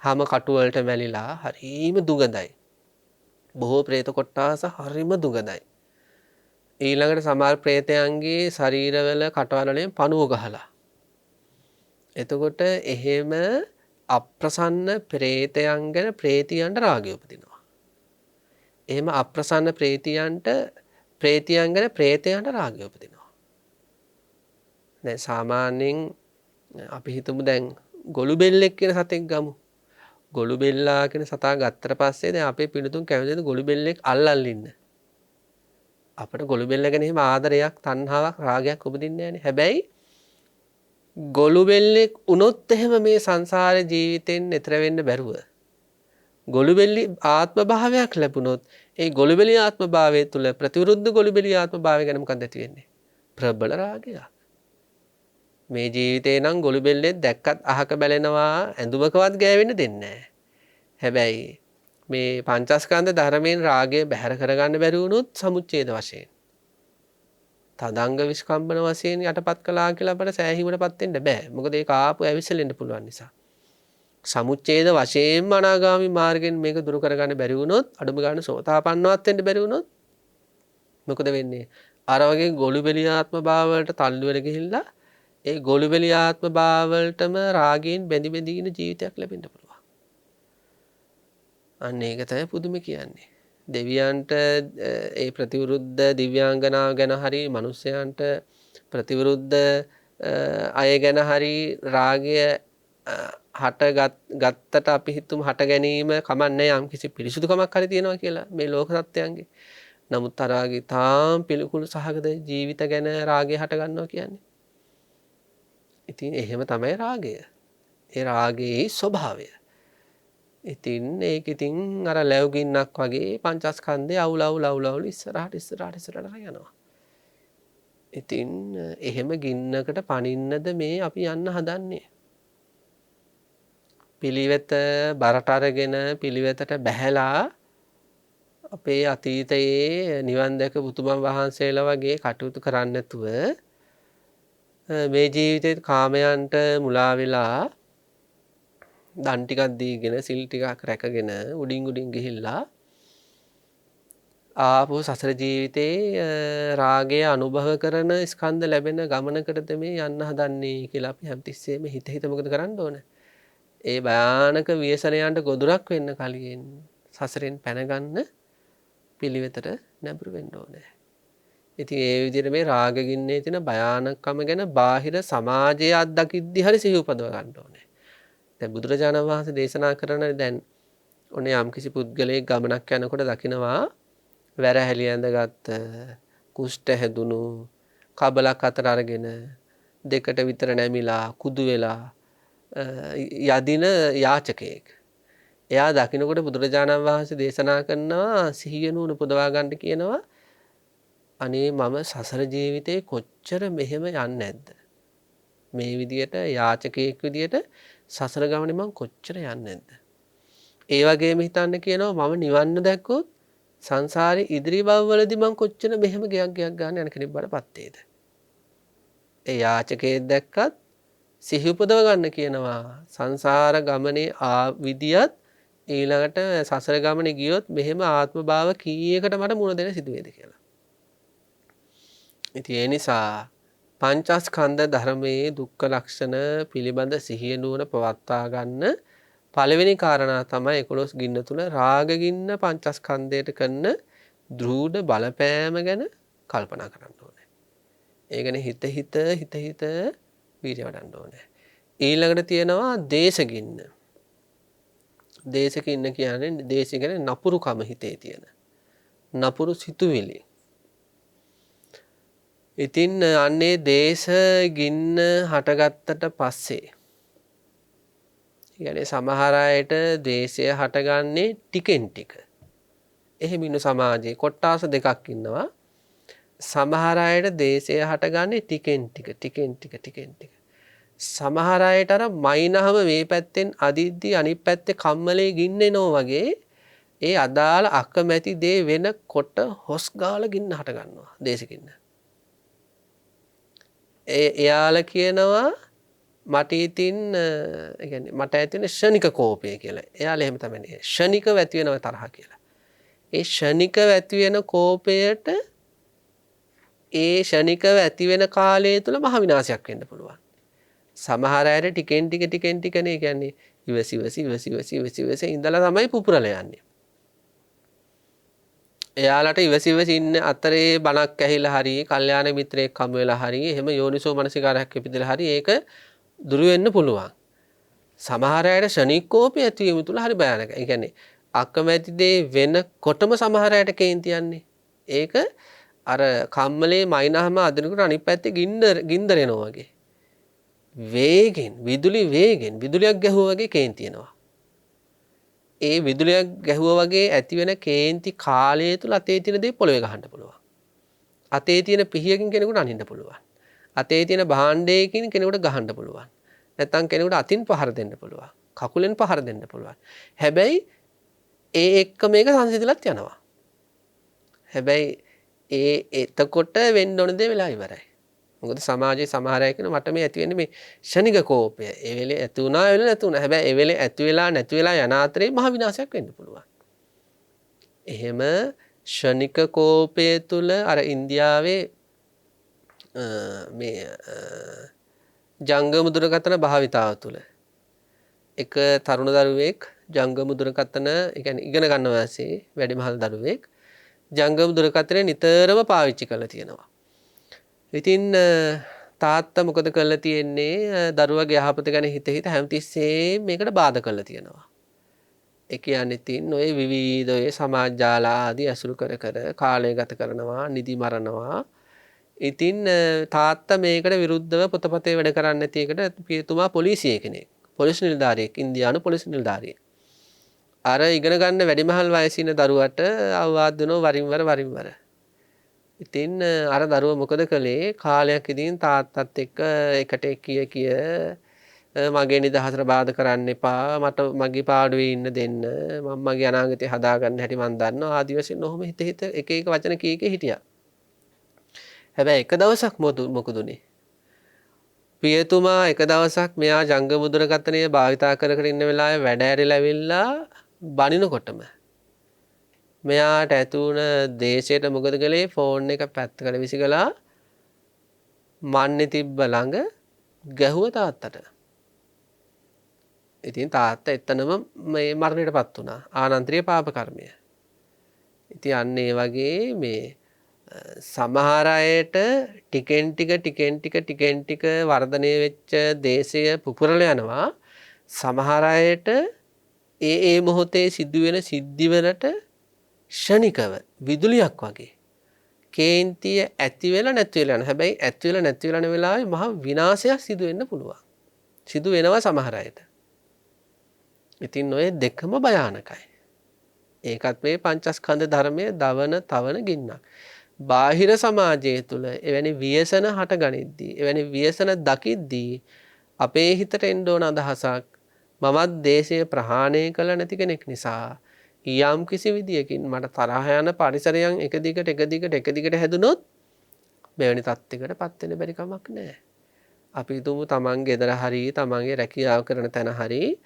හැම කටු වලට මැලිලා හරීම දුගඳයි. බොහෝ പ്രേත කොට්ටාස හරීම දුගඳයි. ඊළඟට සමහර പ്രേතයන්ගේ ශරීරවල කටවල වලින් පණුව ගහලා එතකොට එහෙම අප්‍රසන්න ප්‍රේතයන් ගැන ප්‍රේතියන්ට රාගය උපදිනවා. එහෙම අප්‍රසන්න ප්‍රේතියන් ගැන ප්‍රේතයන්ට රාගය උපදිනවා. දැන් සාමාන්‍යයෙන් අපි හිතමු දැන් ගොළු බෙල්ලෙක් කියන සතෙක් ගමු. ගොළු බෙල්ලා කියන සතා ගත්තට පස්සේ දැන් අපේ පිළිතුන් කැමතිද ගොළු බෙල්ලෙක් අල්ලන් ඉන්න. අපිට ගොළු බෙල්ල ගැන එහෙම ආදරයක්, තණ්හාවක්, රාගයක් උපදින්නේ නැහැනේ. හැබැයි ගොළු බෙල්ලෙක් වුණොත් එහෙම මේ සංසාර ජීවිතෙන් එතර වෙන්න බැරුව ගොළු බෙල්ලි ආත්ම භාවයක් ලැබුණොත් ඒ ගොළු බෙලි ආත්ම භාවය තුළ ප්‍රතිවිරුද්ධ ගොළු බෙලි ආත්ම භාවය ගැන මොකක්ද ඇති වෙන්නේ? ප්‍රබල රාගයක්. මේ ජීවිතේ නම් ගොළු බෙල්ලෙක් දැක්කත් අහක බැලෙනවා, ඇඳුමකවත් ගෑවෙන්න දෙන්නේ නැහැ. හැබැයි මේ පංචස්කන්ධ ධර්මයෙන් රාගය බැහැර කරගන්න බැරි වුණොත් සමුච්ඡේද වශයෙන් තදංග විස්කම්බන වශයෙන් යටපත් කළා කියලා අපට සෑහීමටපත් වෙන්න බෑ. මොකද ඒක ආපු ඇවිස්සලෙන්න පුළුවන් නිසා. සමුච්ඡේද වශයෙන්ම අනාගාමී මාර්ගයෙන් මේක දුරු කරගන්න බැරි වුණොත්, අඩුම ගන්න සෝතාපන්නවත් වෙන්න බැරි වුණොත් මොකද වෙන්නේ? අර වගේ ගොළු බෙලිය ආත්ම භාව වලට තල්ලු වෙලා ගිහිල්ලා ඒ ගොළු බෙලිය ආත්ම භාව වලටම රාගයෙන් බැඳි බැඳි ඉන්න ජීවිතයක් ලැබෙන්න පුළුවන්. අන්න ඒක තමයි පුදුම කියන්නේ. දෙවියන්ට ඒ ප්‍රතිවිරුද්ධ දිව්‍යාංගනාව ගැන හරි මනුස්සයන්ට ප්‍රතිවිරුද්ධ අය ගැන හරි රාගය ගත්තට අපි හිතමු හට ගැනීම කමන්නේ යම් කිසි පිරිසුදුකමක් හරි තියෙනවා කියලා මේ ලෝක සත්‍යයන්ගේ. නමුත් රාගය තාම පිළිකුල් සහගත ජීවිත ගැන රාගය හට ගන්නවා කියන්නේ. ඉතින් එහෙම තමයි රාගය. ඒ රාගයේ ස්වභාවය. ඉතින් ඒක ඉතින් අර ලැබුගින්නක් වගේ පංචස්කන්ධය අවුල ඉස්සරහට යනවා. ඉතින් එහෙම ගින්නකට පනින්නද මේ අපි යන්න හදන්නේ. පිළිවෙත බරට අරගෙන පිළිවෙතට බැහැලා අපේ අතීතයේ නිවන් දැක බුදුමන් වහන්සේලා වගේ කටයුතු කරන්නේ නැතුව මේ ජීවිතේ කාමයන්ට මුලා වෙලා දන් ටිකක් දීගෙන සිල් ටිකක් රැකගෙන උඩින් ගිහිල්ලා ආපහු සසර ජීවිතේ රාගය අනුභව කරන ස්කන්ධ ලැබෙන ගමනකටද මේ යන්න හදන්නේ කියලා අපි හැමතිස්සෙම හිත මොකද කරන්න ඕන? ඒ භයානක ව්‍යසනයන්ට ගොදුරක් වෙන්න කලින් සසරෙන් පැනගන්න පිළිවෙතට නැඹුරු වෙන්න ඕනේ. ඉතින් ඒ විදිහට මේ රාගගින්නේ තියෙන භයානකම ගැන බාහිර සමාජයේ අත්දකිද්දි හරි සිහි උපදව ගන්න ඕනේ. දැන් බුදුරජාණන් වහන්සේ දේශනා කරන දැන් ඔන්නේ යම්කිසි පුද්ගලයෙක් ගමනක් යනකොට දකිනවා වැරහැලි ඇඳගත් කුෂ්ඨ හැදුණු කබලක් අතර අරගෙන දෙකට විතර නැමිලා කුදු වෙලා යදින යාචකයෙක්. එයා දකින්නකොට බුදුරජාණන් වහන්සේ දේශනා කරනවා සිහිය නුවණ පුදවා ගන්න කියනවා. අනේ මම සසර ජීවිතේ කොච්චර මෙහෙම යන්නේ නැද්ද? මේ විදියට යාචකයෙක් විදියට සසර ගමනේ මං කොච්චර යන්නේ නැද්ද? ඒ වගේම හිතන්න කියනවා මම නිවන්න දැක්කොත් සංසාරේ ඉදිරි භවවලදී මං කොච්චර මෙහෙම ගයක් ගන්න යන කෙනෙක් බඩපත් වේද? ඒ යාචකයෙක් දැක්කත් සිහි උපදව ගන්න කියනවා සංසාර ගමනේ විදියත් ඊළඟට සසර ගමනේ ගියොත් මෙහෙම ආත්ම භාව කීයකට මට මුණ දෙන්න සිදු වේද කියලා. ඉතින් ඒ නිසා පංචස්කන්ධ ධර්මයේ දුක්ඛ ලක්ෂණ පිළිබඳ සිහිය නුවණ පවත්වා ගන්න පළවෙනි කාරණා තමයි 11 ගින්න තුල රාග ගින්න පංචස්කන්ධයට කරන දෘඪ බලපෑම ගැන කල්පනා කරන්න ඕනේ. ඒ ගැන හිත වීර්ය වඩන්න ඕනේ. ඊළඟට තියෙනවා දේශගින්න. දේශගින්න කියන්නේ දේශ කියන්නේ නපුරුකම හිතේ තියෙන. නපුරු සිතුවිලි. ඉතින් අන්නේ දේශ ගින්න හටගත්තට පස්සේ يعني සමහර අයට දේශය හටගන්නේ ටිකෙන් ටික. එහෙම ඉන්න සමාජයේ කොට්ටාස දෙකක් ඉන්නවා. සමහර අයට දේශය හටගන්නේ ටිකෙන් ටික. සමහර අයට අර මයින්හම මේ පැත්තෙන් අදිද්දි අනිත් පැත්තේ කම්මලේ ගින්න එනවා වගේ ඒ අදාළ අකමැති දේ වෙනකොට හොස් ගාලා ගින්න හට ගන්නවා දේශගින්න. එයාලා කියනවා මට ඉතින් يعني මට ඇතින ෂණික කෝපය කියලා. එයාලා එහෙම තමයි. ෂණිකව ඇති වෙනව තරහ කියලා. ඒ ෂණිකව ඇති වෙන කෝපයට ඒ ෂණිකව ඇති වෙන කාලය තුල මහ විනාශයක් වෙන්න පුළුවන්. සමහර අයට ටිකෙන් ටිකනේ කියන්නේ ඉවසි ඉඳලා තමයි පුපුරලා යන්නේ. එයාලට ඉවසි ඉන්න අතරේ බණක් ඇහිලා හරි, කල්යාණ මිත්‍රයෙක් හමු වෙලා හරි, එහෙම යෝනිසෝ මනසිකාරයක් ඉපදෙලා හරි ඒක දුරු වෙන්න පුළුවන්. සමහර අයට ශනික කෝපය ඇතිවීම තුළ හරි භයානකයි. ඒ කියන්නේ අකමැති දේ වෙනකොටම සමහර අයට කේන්ති යන්නේ. ඒක අර කම්මලේ මයින්හම අදිනකොට අනිත් පැත්තේ ගින්දර එනවා වගේ. විදුලියක් ගැහුවා වගේ කේන්ති එනවා. ඒ විදුලියක් ගැහුවා වගේ ඇති වෙන කේන්ති කාලය තුල අතේ තියෙන දේ පොළවේ ගහන්න පුළුවන්. අතේ තියෙන පිහියකින් කෙනෙකුට අනින්න පුළුවන්. අතේ තියෙන භාණ්ඩයකින් කෙනෙකුට ගහන්න පුළුවන්. නැත්නම් කෙනෙකුට අතින් පහර දෙන්න පුළුවන්. කකුලෙන් පහර දෙන්න පුළුවන්. හැබැයි ඒ එක්ක මේක සංසිඳලත් යනවා. හැබැයි එතකොට වෙන්න ඕන දේ වෙලා ඉවරයි. මොකද සමාජයේ සමහර අය කියන මට මේ ඇති වෙන්නේ මේ ෂණික කෝපය. ඒ වෙලේ ඇති වුණා ඒ වෙලේ නැති වුණා. හැබැයි ඒ වෙලේ ඇති වෙලා නැති වෙලා යන අතරේ මහ විනාශයක් වෙන්න පුළුවන්. එහෙම ෂණික කෝපය තුල අර ඉන්දියාවේ මේ ජංගම දුරකථන භාවිතාව තුල එක තරුණ දරුවෙක් ජංගම දුරකථන ඒ කියන්නේ ඉගෙන ගන්න වයසේ වැඩිමහල් දරුවෙක් ජංගම දුරකථනය නිතරම පාවිච්චි කරලා තියෙනවා. ඉතින් තාත්තා මොකද කරලා තියෙන්නේ දරුවගේ යහපත ගැන හිත හැමතිස්සෙම මේකට බාධා කරලා තියෙනවා. ඒ කියන්නේ තින් ඔය විවිධ ඔය සමාජ ජාල ආදී ඇසුරු කර කාලය ගත කරනවා, නිදි මරනවා. ඉතින් තාත්තා මේකට විරුද්ධව පොතපතේ වැඩ කරන්නේ නැති එකට පියතුමා පොලිසිය කෙනෙක්. පොලිස් නිලධාරියෙක්, ඉන්දියානු පොලිස් නිලධාරියෙක්. අර ඉගෙන ගන්න වැඩිමහල් වයසේ ඉන්න දරුවට අවවාද දෙනවා වරින් වර. ඉතින් අර දරුවා මොකද කළේ කාලයක් ඉදින් තාත්තත් එක්ක එකට කිය මගේ නිදහසට බාධා කරන්න එපා මට මගේ පාඩුවේ ඉන්න දෙන්න මම මගේ අනාගතය හදාගන්න හැටි මම දන්නවා ආදි වශයෙන් ඔහොම හිත එක වචන කීක හිටියා. හැබැයි එක දවසක් මොකද උනේ? පියතුමා එක දවසක් මෙයා ජංගම දුරකථනය භාවිතා කර ඉන්න වෙලාවේ වැඩ ඇරිලා ඇවිල්ලා බනිනකොටම මෙයාට ඇතුණ දේශයට මොකද කළේ ෆෝන් එක පැත්තකට විසිකලා මන්නේ තිබ්බ ළඟ ගැහුව තාත්තට. ඉතින් තාත්තා එතනම මේ මරණයටපත් වුණා. ආනන්තරීය පාප කර්මය. ඉතින් අන්න ඒ වගේ මේ සමහර අයට ටිකෙන් ටික වර්ධනය වෙච්ච දේශය පුපුරලා යනවා. සමහර අයට ඒ මොහොතේ සිදුවෙන සිද්ධිවලට ෂණිකව විදුලියක් වගේ කේන්තිය ඇති වෙලා නැති වෙලා යන. හැබැයි ඇති වෙලා නැති වෙලා යන වෙලාවේ මහ විනාශයක් සිදු වෙන්න පුළුවන්. සිදු වෙනවා සමහර අයට. ඉතින් ඔය දෙකම භයානකයි. ඒකත් මේ පංචස්කන්ධ ධර්මයේ තවන ගින්නක්. බාහිර සමාජය තුළ එවැනි ව්‍යසන හට ගනිද්දී එවැනි ව්‍යසන දකිද්දී අපේ හිතට එන්න ඕන අදහසක් මමත් දේශය ප්‍රහාණය කළ නැති කෙනෙක් නිසා යම් කිසි විදියකින් මට තරහ යන පරිසරයන් එක දිගට හැදුනොත් මෙවැනි තත්යකට පත් වෙන්න බැරි කමක් නැහැ. අපි හිතමු තමන්ගේ ගෙදර හරි තමන්ගේ රැකියාව කරන තැන හරි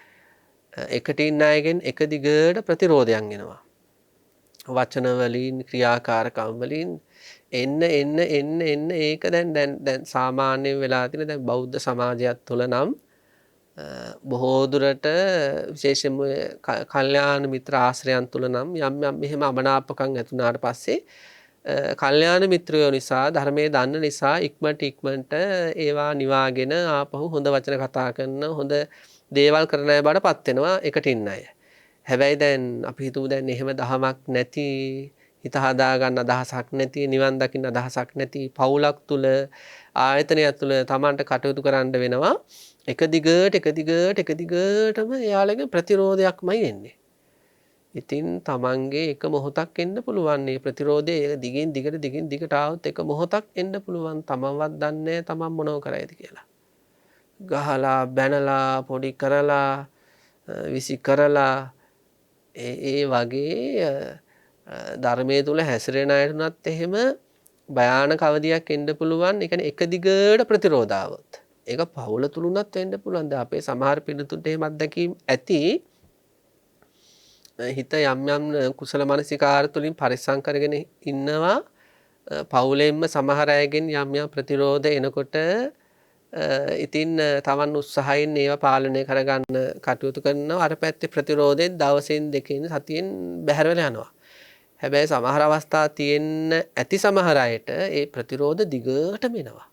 එකට ඉන්න අයගෙන් එක දිගට ප්‍රතිරෝධයන් එනවා. වචන වලින් ක්‍රියාකාරකම් වලින් එන්න ඒක දැන් සාමාන්‍යයෙන් වෙලා තියෙන දැන් බෞද්ධ සමාජයත් තුළ නම් බොහෝ දුරට විශේෂයෙන්ම කල්යාණ මිත්‍ර ආශ්‍රයයන් තුළ නම් යම් මෙහෙම අමනාපකම් ඇති වුණාට පස්සේ කල්යාණ මිත්‍රයෝ නිසා ධර්මයේ දන්න නිසා ඉක්මනට ඒවා නිවාගෙන ආපහු හොඳ වචන කතා කරන හොඳ දේවල් කරන අය බඩපත් වෙනවා එකට ඉන්න අය. හැබැයි දැන් අපි හිතමු දැන් එහෙම දහමක් නැති හිත හදා ගන්න අදහසක් නැති නිවන් දකින්න අදහසක් නැති පවුලක් තුල ආයතනයක් තුල Tamanට කටයුතු කරන්න වෙනවා. එක දිගටම එයාලගේ ප්‍රතිරෝධයක්මයි එන්නේ. ඉතින් Tamanගේ එක මොහොතක් එන්න පුළුවන් මේ ප්‍රතිරෝධය දිගින් දිගට ආවොත් එක මොහොතක් එන්න පුළුවන් Tamanවත් දන්නේ Taman මොනව කරයිද කියලා. ගහලා බැනලා පොඩි කරලා විසි කරලා ඒ වගේ ධර්මයේ තුල හැසිරෙන අයටුනත් එහෙම භයානක අවධියක් එන්න පුළුවන්. ඒ කියන්නේ එක දිගට ප්‍රතිරෝධාවොත් ඒක පවුල තුලුණත් වෙන්න පුළුවන්. දැන් අපේ සමහර පිළිතුරට එහෙම අත්දැකීම් ඇති. හිත යම් කුසල මානසිකාර තුලින් පරිස්සම් කරගෙන ඉන්නවා. පවුලෙන්ම සමහර අයගෙන් යම් ප්‍රතිරෝධ එනකොට ඉතින් තමන් උත්සාහයෙන් ඒවා පාලනය කරගන්න කටයුතු කරනවා. අර පැත්තේ ප්‍රතිරෝධයෙන් දවසින් දෙකකින් සතියෙන් බැහැර වෙලා යනවා. හැබැයි සමහර අවස්ථා තියෙන්න ඇති සමහර අයට ඒ ප්‍රතිරෝධ දිගටම එනවා.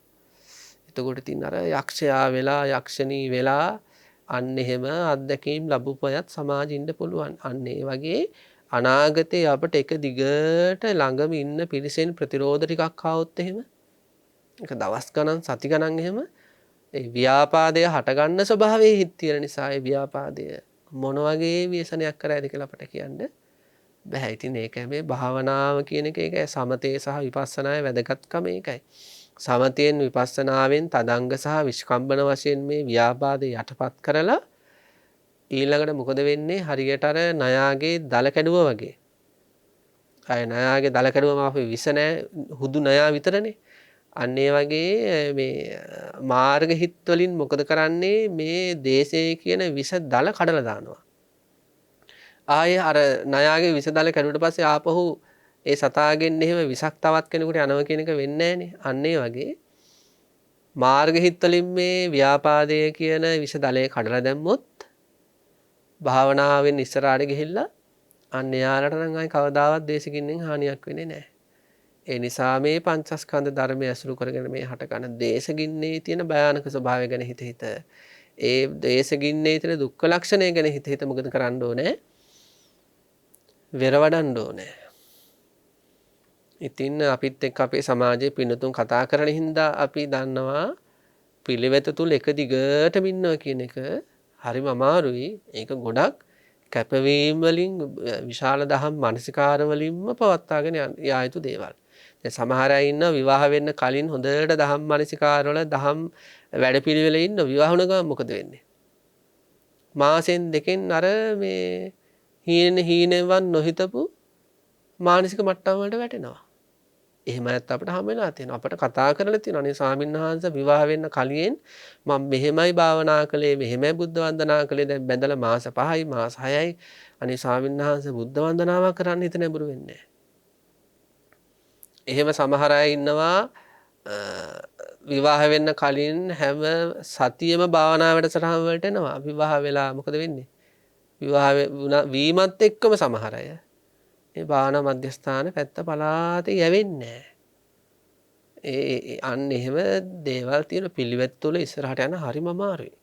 එතකොට ඉතින් අර යක්ෂයා වෙලා යක්ෂණී වෙලා අන්න එහෙම අත්දැකීම් ලැබුපයත් සමාජෙ ඉන්න පුළුවන්. අන්න ඒ වගේ අනාගතේ අපිට එක දිගට ළඟම ඉන්න පිරිසෙන් ප්‍රතිරෝධ ටිකක් ආවොත් එහෙම ඒක දවස් ගණන් සති ගණන් එහෙම ඒ ව්‍යාපාදය හටගන්න ස්වභාවයේ හිත් තියෙන නිසා ඒ ව්‍යාපාදය මොන වගේ ව්‍යසනයක් කරයිද කියලා අපට කියන්න බෑ. ඉතින් ඒක මේ භාවනාව කියන එක ඒක සමතේ සහ විපස්සනායේ වැදගත්කම ඒකයි. සමතයෙන් විපස්සනාවෙන් තදංග සහ විස්කම්බන වශයෙන් මේ ව්‍යාපාදය යටපත් කරලා ඊළඟට මොකද වෙන්නේ? හරියට අර නයාගේ දල කැඩුවා වගේ. අය නයාගේ දල කැඩුවම අපි විස නැහැ හුදු නයා විතරනේ. අන්න ඒ වගේ මේ මාර්ග හිත් වලින් මොකද කරන්නේ? මේ දේශයේ කියන විස දල කඩලා දානවා. ආයේ අර නයාගේ විස දල කැඩුවට පස්සේ ආපහු ඒ සතාගෙන් එහෙම විසක් තවත් කෙනෙකුට යනවා කියන එක වෙන්නේ නැහනේ. අන්න ඒ වගේ මාර්ග හිත් වලින් මේ ව්‍යාපාදය කියන විස දලේ කඩලා දැම්මොත් භාවනාවෙන් ඉස්සරහට ගිහිල්ලා අන්න යාලට නම් ආයි කවදාවත් දේශකින්ෙන් හානියක් වෙන්නේ නැහැ. ඒ නිසා මේ පංචස්කන්ධ ධර්මය අසුරු කරගෙන මේ හටගන්න දේශගින්නේ තියෙන භයානක ස්වභාවය ගැන හිත ඒ දේශගින්නේ තියෙන දුක්ඛ ලක්ෂණය ගැන හිත මොකද කරන්න ඕනේ? වෙර වඩන්න ඕනේ. ඉතින් අපිත් එක්ක අපේ සමාජයේ පින්නතුන් කතා කරන හින්දා අපි දන්නවා පිළිවෙත තුල එක දිගටම ඉන්නවා කියන එක හරිම අමාරුයි. ඒක ගොඩක් කැපවීම වලින් විශාල දහම් මානසිකාර වලින්ම පවත්වාගෙන යා යුතු දේවල්. දැන් සමහර අය ඉන්නවා විවාහ වෙන්න කලින් හොඳට දහම් මානසිකාර වල දහම් වැඩපිළිවෙලේ ඉන්න විවාහ වුණ ගමන් මොකද වෙන්නේ? මාසෙන් දෙකෙන් අර මේ හීනෙවන් නොහිතපු මානසික මට්ටම් වලට වැටෙනවා. එහෙම නැත්නම් අපිට හැම වෙලා තියෙනවා. අපිට කතා කරලා තියෙනවා. අනේ ස්වාමීන් වහන්සේ විවාහ වෙන්න කලින් මම මෙහෙමයි භාවනා කළේ, මෙහෙමයි බුද්ධ වන්දනා කළේ. දැන් බැඳලා මාස 5යි, මාස 6යි. අනේ ස්වාමීන් වහන්සේ බුද්ධ වන්දනාවක් කරන්න හිත නැඹුරු වෙන්නේ නැහැ. එහෙම සමහර අය ඉන්නවා විවාහ වෙන්න කලින් හැම සතියෙම භාවනා වැඩසටහන් වලට එනවා. විවාහ වෙලා මොකද වෙන්නේ? විවාහ වීමත් එක්කම සමහර අය මේ භාවනා මධ්‍යස්ථාන පැත්ත පලාතේ යවෙන්නේ නැහැ. අන්න එහෙම දේවල් තියෙන පිළිවෙත් තුළ ඉස්සරහට යන හරිම අමාරුයි.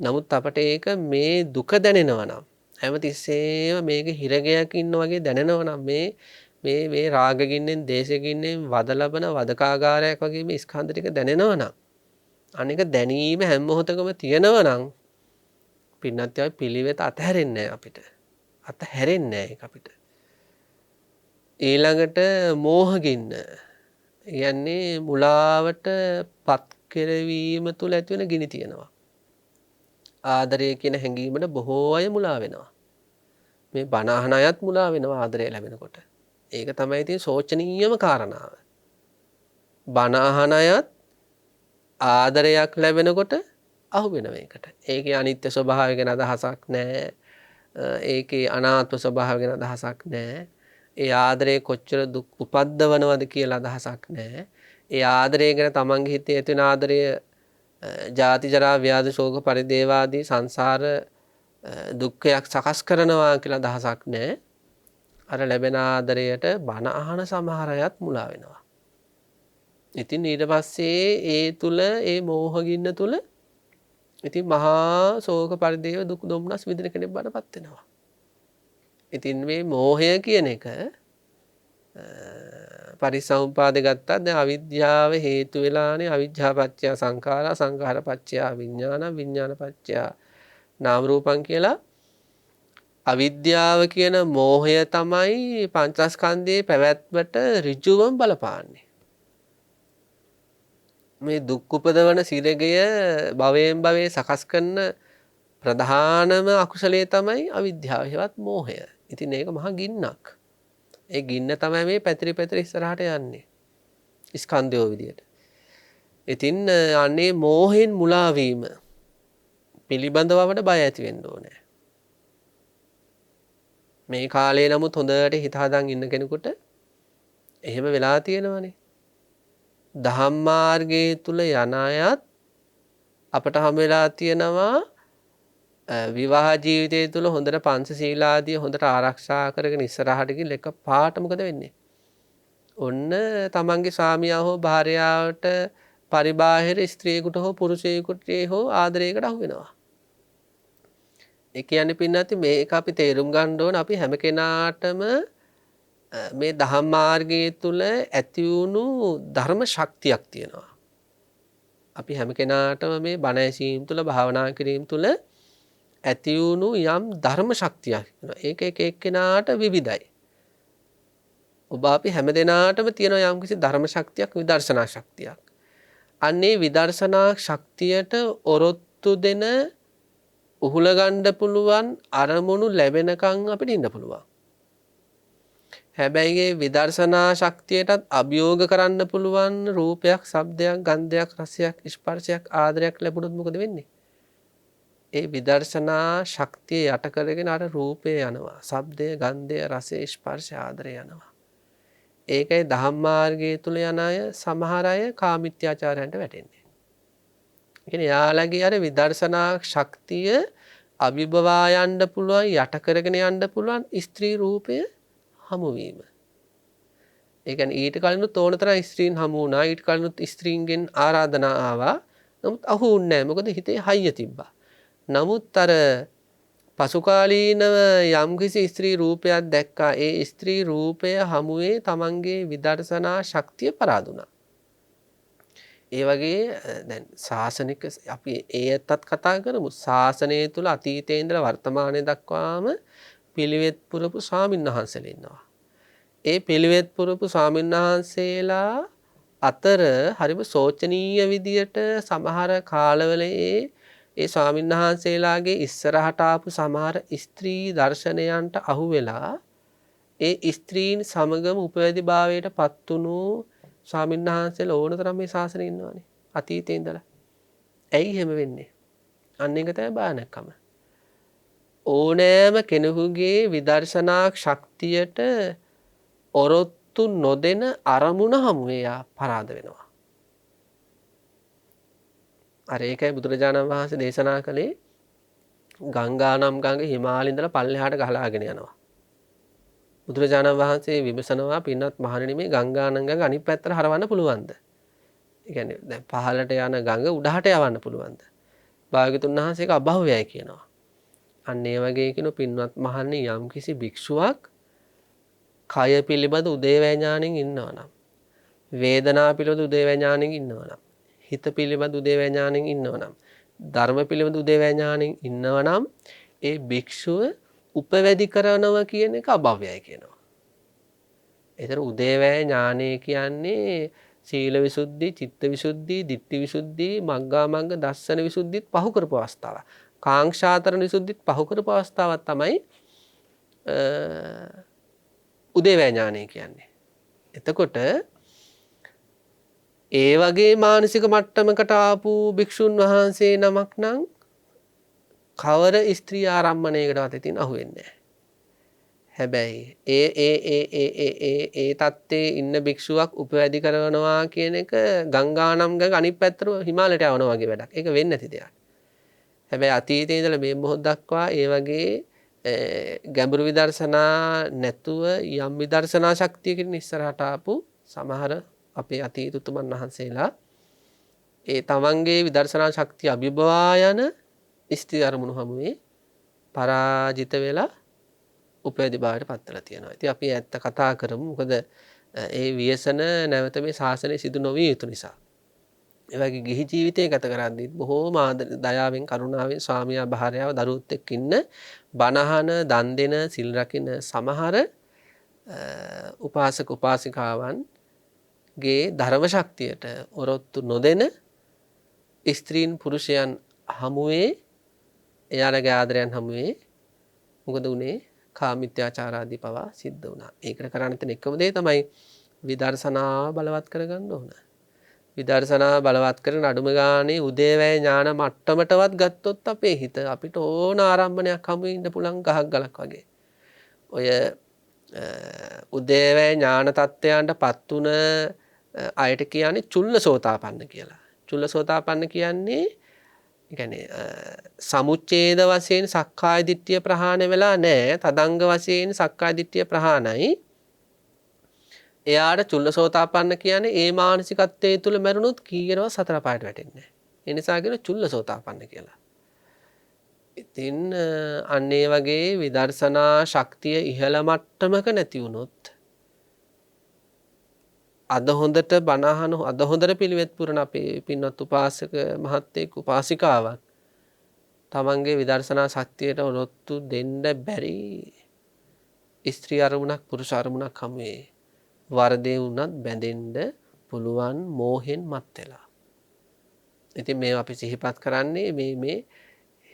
නමුත් අපට ඒක මේ දුක දැනෙනවා නම් හැමතිස්සෙම මේක හිරගයක් ඉන්න වගේ දැනෙනවා නම් මේ රාගගින්නෙන් දේශගින්නෙන් වද ලබන වදකාගාරයක් වගේ මේ ස්කන්ධ ටික දැනෙනවා නම් අනික දැනීම හැම මොහොතකම තියෙනවා නම් පින්නත් යයි පිළිවෙත අතහැරෙන්නේ නැහැ අපිට. අතහැරෙන්නේ නැහැ ඒක අපිට. ඊළඟට මෝහගින්න කියන්නේ මුලාවට පත් කෙරවීම තුළ ඇති වෙන ගිනි තියෙනවා. ආදරය කියන හැඟීමට බොහෝ අය මුලා වෙනවා. මේ බණ අහන අයත් මුලා වෙනවා ආදරය ලැබෙනකොට. ඒක තමයි ඉතින් සෝචනීයම කාරණාව. බණ අහන අයත් ආදරයක් ලැබෙනකොට අහු වෙනවා ඒකට. ඒකේ අනිත්‍ය ස්වභාවය ගැන අදහසක් නැහැ. ඒකේ අනාත්ම ස්වභාවය ගැන අදහසක් නැහැ. ඒ ආදරේ කොච්චර දුක් උපද්දවනවද කියලා අදහසක් නැහැ. ඒ ආදරය ගැන තමන්ගේ හිතේ ඇති වෙන ආදරය ජාති ජරා ව්‍යාධි ශෝක පරිදේව ආදී සංසාර දුක්ඛයක් සකස් කරනවා කියලා අදහසක් නැහැ. අර ලැබෙන ආදරයට බණ අහන සමහර අයත් මුලා වෙනවා. ඉතින් ඊට පස්සේ ඒ තුල ඒ මෝහගින්න තුල ඉතින් මහා ශෝක පරිදේව දුක් දුම්නස් විඳින කෙනෙක් බඩපත් වෙනවා. ඉතින් මේ මෝහය කියන එක පරිසම්පාදේ ගත්තා දැන් අවිද්‍යාව හේතු වෙලානේ අවිජ්ජා පත්‍ය සංඛාරා සංඛාර පත්‍ය විඥාන විඥාන පත්‍ය නාම රූපං කියලා අවිද්‍යාව කියන මෝහය තමයි පංචස්කන්ධයේ පැවැත්මට ඍජුවම බලපාන්නේ. මේ දුක් උපදවන සිරගය භවයෙන් භවයේ සකස් කරන ප්‍රධානම අකුසලයේ තමයි අවිද්‍යාව හෙවත් මෝහය. ඉතින් ඒක මහා ගින්නක්. ඒ ගින්න තමයි මේ පැතිරි පැතිරි ඉස්සරහට යන්නේ. ස්කන්ධයෝ විදියට. ඉතින් අනේ මෝහෙන් මුලා වීම පිළිබඳව අපට බය ඇති වෙන්න ඕනේ. මේ කාලේ නමුත් හොඳට හිත හදන් ඉන්න කෙනෙකුට එහෙම වෙලා තියෙනවනේ. ධම්මාර්ගයේ තුල යන අයත් අපට හම් වෙලා තියෙනවා විවාහ ජීවිතය තුළ හොඳට පංචශීලාදිය හොඳට ආරක්ෂා කරගෙන ඉස්සරහට ගිහින් එක පාට මොකද වෙන්නේ? ඔන්න තමන්ගේ ස්වාමියා හෝ භාර්යාවට පරිබාහිර ස්ත්‍රියෙකුට හෝ පුරුෂයෙකුට හෝ ආදරයකට අහු වෙනවා. ඒ කියන්නේ පින්නත් මේක අපි තේරුම් ගන්න ඕන අපි හැම කෙනාටම මේ දහම් මාර්ගයේ තුල ඇති වුණු ධර්ම ශක්තියක් තියෙනවා. අපි හැම කෙනාටම මේ බණ ඇසීම තුළ භාවනා කිරීම තුළ ඇති වුණු යම් ධර්ම ශක්තියක් තියෙනවා. ඒක එක එක්කෙනාට විවිධයි. ඔබ අපි හැම දෙනාටම තියෙන යම්කිසි ධර්ම ශක්තියක් විදර්ශනා ශක්තියක්. අන්නේ විදර්ශනා ශක්තියට ඔරොත්තු දෙන උහුලගන්න පුළුවන් අරමුණු ලැබෙනකන් අපිට ඉන්න පුළුවන්. හැබැයි ඒ විදර්ශනා ශක්තියටත් අභියෝග කරන්න පුළුවන් රූපයක්, ශබ්දයක්, ගන්ධයක්, රසයක්, ස්පර්ශයක්, ආදරයක් ලැබුණොත් මොකද වෙන්නේ? ඒ විදර්ශනා ශක්තිය යට කරගෙන අර රූපය යනවා. ශබ්දය, ගන්ධය, රසය, ස්පර්ශය, ආදරය යනවා. ඒකයි දහම් මාර්ගයේ තුල යන අය සමහර අය කාමිත්‍යාචාරයන්ට වැටෙන්නේ. ඒ කියන්නේ යාළගේ අර විදර්ශනා ශක්තිය අභිබවා යන්න පුළුවන්, යට කරගෙන යන්න පුළුවන් ස්ත්‍රී රූපය හමු වීම. ඒ කියන්නේ ඊට කලිනුත් ඕන තරම් ස්ත්‍රීන් හමු වුණා. ඊට කලිනුත් ස්ත්‍රීන්ගෙන් ආරාධනා ආවා. නමුත් අහු වුණේ නැහැ. මොකද හිතේ හයිය තිබ්බා. නමුත් අර පසුකාලීනව යම්කිසි ස්ත්‍රී රූපයක් දැක්කා. ඒ ස්ත්‍රී රූපය හමුවේ තමන්ගේ විදර්ශනා ශක්තිය පරාදුනා. ඒ වගේ දැන් ශාසනික අපි ඒත්තත් කතා කරමු. ශාසනය තුල අතීතයේ ඉඳලා වර්තමානයේ දක්වාම පිළිවෙත් පුරපු ස්වාමින්වහන්සේලා ඉන්නවා. ඒ පිළිවෙත් පුරපු ස්වාමින්වහන්සේලා අතර හරිම සෝචනීය විදියට සමහර කාලවල ඒ ස්වාමින්වහන්සේලාගේ ඉස්සරහට ආපු සමහර ස්ත්‍රී දර්ශනයන්ට අහු වෙලා ඒ ස්ත්‍රීන් සමගම උපවැදි භාවයට පත්තුණු ස්වාමින්වහන්සේලා ඕන තරම් මේ ශාසනයේ ඉන්නවානේ අතීතේ ඉඳලා. ඇයි එහෙම වෙන්නේ? අන්න ඒක තමයි බානකම. ඕනෑම කෙනෙකුගේ විදර්ශනා ශක්තියට ඔරොත්තු නොදෙන අරමුණ හමුවේ යා පරාද වෙනවා. අර ඒකයි බුදුරජාණන් වහන්සේ දේශනා කළේ ගංගා නම් ගඟ හිමාලයේ ඉඳලා පල්ලෙහාට ගහලාගෙන යනවා. බුදුරජාණන් වහන්සේ විමසනවා පින්වත් මහණෙනි මේ ගංගා නම් ගඟ අනිත් පැත්තට හරවන්න පුළුවන්ද? ඒ කියන්නේ දැන් පහළට යන ගඟ උඩහට යවන්න පුළුවන්ද? භාග්‍යතුන් වහන්සේ ඒක අභව්‍යයි කියනවා. අන්න ඒ වගේ කියන පින්වත් මහණනි යම්කිසි භික්ෂුවක් කය පිළිබඳ උදේවැය ඥාණයෙන් ඉන්නවා නම් වේදනා පිළිබඳ උදේවැය ඥාණයෙන් ඉන්නවා නම් හිත පිළිබඳ උදේවැය ඥාණයෙන් ඉන්නවා නම් ධර්ම පිළිබඳ උදේවැය ඥාණයෙන් ඉන්නවා නම් ඒ භික්ෂුව උපවැදි කරනවා කියන එක අභව්‍යයි කියනවා. ඒතර උදේවැය ඥානය කියන්නේ සීල විසුද්ධි, චිත්ත විසුද්ධි, ditthi විසුද්ධි, මග්ගා මග්ග දස්සන විසුද්ධිත් පහු කරපු අවස්ථාවක්. කාංක්ෂාතරණ විසුද්ධිත් පහු කරපු අවස්ථාවක් තමයි උදේවැය ඥානය කියන්නේ. එතකොට ඒ වගේ මානසික මට්ටමකට ආපු භික්ෂුන් වහන්සේ නමක් නම් කවර ස්ත්‍රී ආරම්මණයකටවත් ඉතින් අහු වෙන්නේ නැහැ. හැබැයි ඒ තත්ත්වයේ ඉන්න භික්ෂුවක් උපවැදි කරනවා කියන එක ගංගා නම් ගඟ අනිත් පැත්තට හිමාලයට යවනවා වගේ වැඩක්. ඒක වෙන්නේ නැති දෙයක්. හැබැයි අතීතයේ ඉඳලා මේ මොහොත දක්වා ඒ වගේ ගැඹුරු විදර්ශනා නැතුව යම් විදර්ශනා ශක්තියකින් ඉස්සරහට ආපු සමහර අපේ අතීත උතුමන් වහන්සේලා ඒ තමන්ගේ විදර්ශනා ශක්තිය අභිබවා යන ස්ත්‍රී අරමුණු හමුවේ පරාජිත වෙලා උපවැදි භාවයට පත් වෙලා තියෙනවා. ඉතින් අපි ඇත්ත කතා කරමු. මොකද ඒ ව්‍යසන නැවත මේ ශාසනය සිදු නොවිය යුතු නිසා. ඒ වගේ ගිහි ජීවිතය ගත කරද්දී බොහෝම දයාවෙන් කරුණාවෙන් ස්වාමියා භාර්යාව දරුවොත් එක්ක ඉන්න බණහන දන් දෙන සිල් රකින්න සමහර උපාසක උපාසිකාවන්ගේ ධර්ම ශක්තියට ඔරොත්තු නොදෙන ස්ත්‍රීන් පුරුෂයන් හමුවේ එයාලගේ ආදරයන් හමුවේ මොකද උනේ කාමිත්‍යාචාරාදී පවා සිද්ධ වුණා. ඒකට කරන්න තියෙන එකම දේ තමයි විදර්ශනා බලවත් කරගන්න ඕන. විදර්ශනා බලවත් කරන අඩුම ගානේ උදේවැය ඥාන මට්ටමටවත් ගත්තොත් අපේ හිත අපිට ඕන ආරම්භණයක් හමු වෙන්න පුළුවන් ගහක් ගලක් වගේ. ඔය උදේවැය ඥාන තත්ත්වයන්ටපත් උන අයට කියන්නේ චුල්ලසෝතාපන්න කියලා. චුල්ලසෝතාපන්න කියන්නේ ඒ කියන්නේ සමුච්ඡේද වශයෙන් සක්කාය දිට්ඨිය ප්‍රහාණය වෙලා නැහැ. තදංග වශයෙන් සක්කාය දිට්ඨිය ප්‍රහාණයි. එයාට චුල්ලසෝතාපන්න කියන්නේ ඒ මානසිකත්වයේ තුල මරුණොත් කීයනවා සතර පායට වැටෙන්නේ නැහැ. ඒ නිසා කියන චුල්ලසෝතාපන්න කියලා. ඉතින් අන්න ඒ වගේ විදර්ශනා ශක්තිය ඉහළ මට්ටමක නැති වුණොත් අද හොඳට බණ අද හොඳට පිළිවෙත් පුරන අපේ පින්වත් උපාසක මහත්තයෙක් උපාසිකාවක් තමන්ගේ විදර්ශනා ශක්තියට ඔරොත්තු දෙන්න බැරි ස්ත්‍රී අරමුණක් පුරුෂ අරමුණක් හමුවේ වරදේ වුණත් බැඳෙන්න පුළුවන් මෝහෙන් මත් වෙලා. ඉතින් මේවා අපි සිහිපත් කරන්නේ මේ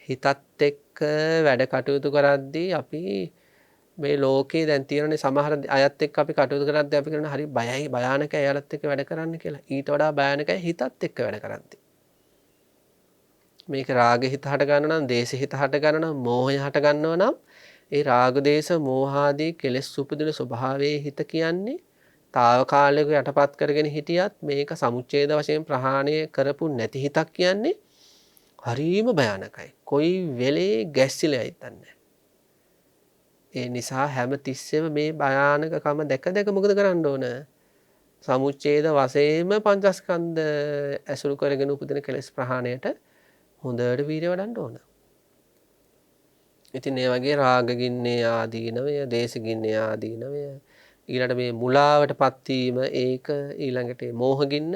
හිතත් එක්ක වැඩ කටයුතු කරද්දී අපි මේ ලෝකේ දැන් තියෙනනේ සමහර අයත් එක්ක අපි කටයුතු කරද්දී අපි කරන හරි බයයි භයානකයි එයාලත් එක්ක වැඩ කරන්න කියලා. ඊට වඩා භයානකයි හිතත් එක්ක වැඩ කරද්දී. මේක රාගෙ හිත හට ගන්න නම්, දේශෙ හිත හට ගන්න නම්, මෝහය හට ගන්නව නම් ඒ රාග දේශ මෝහාදී කෙලෙස් උපදින ස්වභාවයේ හිත කියන්නේ తాවකාලික යටපත් කරගෙන හිටියත් මේක සමුච්ඡේද වශයෙන් ප්‍රහාණය කරපු නැති හිතක් කියන්නේ හරිම භයානකයි. කොයි වෙලේ ගැස්සිලා හිටන්නේ. ඒ නිසා හැම තිස්සෙම මේ භයානකකම දැක දැක මොකද කරන්න ඕන? සමුච්ඡේද වශයෙන්ම පංචස්කන්ධ ඇසුරු කරගෙන උපදින කෙලෙස් ප්‍රහාණයට හොඳට වීර්ය වඩන්න ඕන. ඉතින් මේ වගේ රාග ගින්නේ ආදීනවය, දේශ ගින්නේ ආදීනවය, ඊළඟට මේ මුලාවටපත් වීම ඒක ඊළඟට මෝහ ගින්න,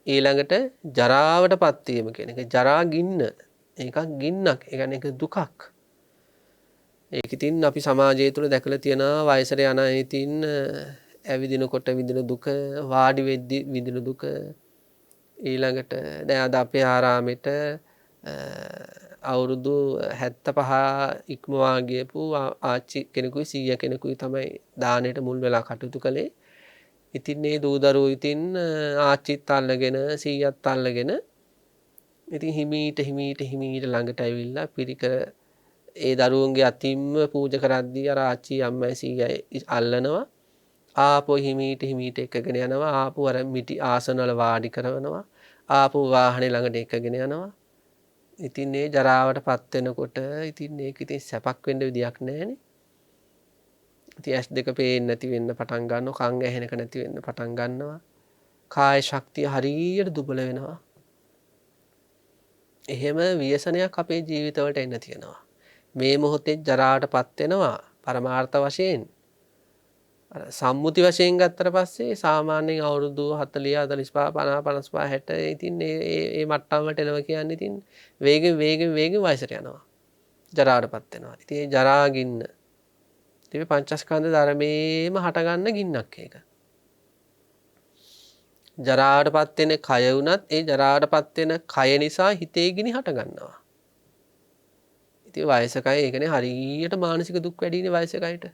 ඊළඟට ජරාවටපත් වීම කියන එක ජරා ගින්න. ඒකක් ගින්නක්. ඒ කියන්නේ ඒක දුකක්. ඒක ඉතින් අපි සමාජය තුළ දැකලා තියෙනවා වයසට යන අය ඉතින් ඇවිදිනකොට විඳින දුක, වාඩි වෙද්දි විඳින දුක, ඊළඟට දැන් අද අපේ ආරාමෙට අවුරුදු 75 ඉක්මවා ගියපු ආච්චි කෙනෙකුයි සීයා කෙනෙකුයි තමයි දානෙට මුල් වෙලා කටයුතු කළේ. ඉතින් මේ දූ දරුවෝ ඉතින් ආච්චිත් අල්ලගෙන සීයාත් අල්ලගෙන ඉතින් හිමීට ළඟට ඇවිල්ලා පිරිකර ඒ දරුවන්ගේ අතින්ම පූජා කරද්දී අර ආච්චි අම්මයි සීයයි අල්ලනවා. ආපෝ හිමීට එකගෙන යනවා. ආපෝ අර මිටි ආසනවල වාඩි කරනවා. ආපෝ වාහනේ ළඟට එකගෙන යනවා. ඉතින් මේ ජරාවටපත් වෙනකොට ඉතින් මේක ඉතින් සැපක් වෙන්න විදියක් නැහැනේ. ඉතින් ඇස් දෙක පේන්නේ නැති වෙන්න පටන් ගන්නවා. කන් ඇහෙනක නැති වෙන්න පටන් ගන්නවා. කාය ශක්තිය හරියට දුබල වෙනවා. එහෙම ව්‍යසනයක් අපේ ජීවිතවලට එන්න තියෙනවා. මේ මොහොතේ ජරාවටපත් වෙනවා පරමාර්ථ වශයෙන්. අර සම්මුති වශයෙන් ගත්තට පස්සේ සාමාන්‍යයෙන් අවුරුදු 40 45 50 55 60 ඉතින් ඒ මට්ටම් වලට එනවා කියන්නේ ඉතින් වේගෙන් වයසට යනවා. ජරාවටපත් වෙනවා. ඉතින් ඒ ජරා ගින්න ඉතින් පංචස්කන්ධ ධර්මයේම හටගන්න ගින්නක් ඒක. ජරාවටපත් වෙන කය වුණත් ඒ ජරාවටපත් වෙන කය නිසා හිතේ ගිනි හට ගන්නවා. ඉතින් වයසකයි ඒකනේ හරියට මානසික දුක් වැඩිනේ වයසකයිට.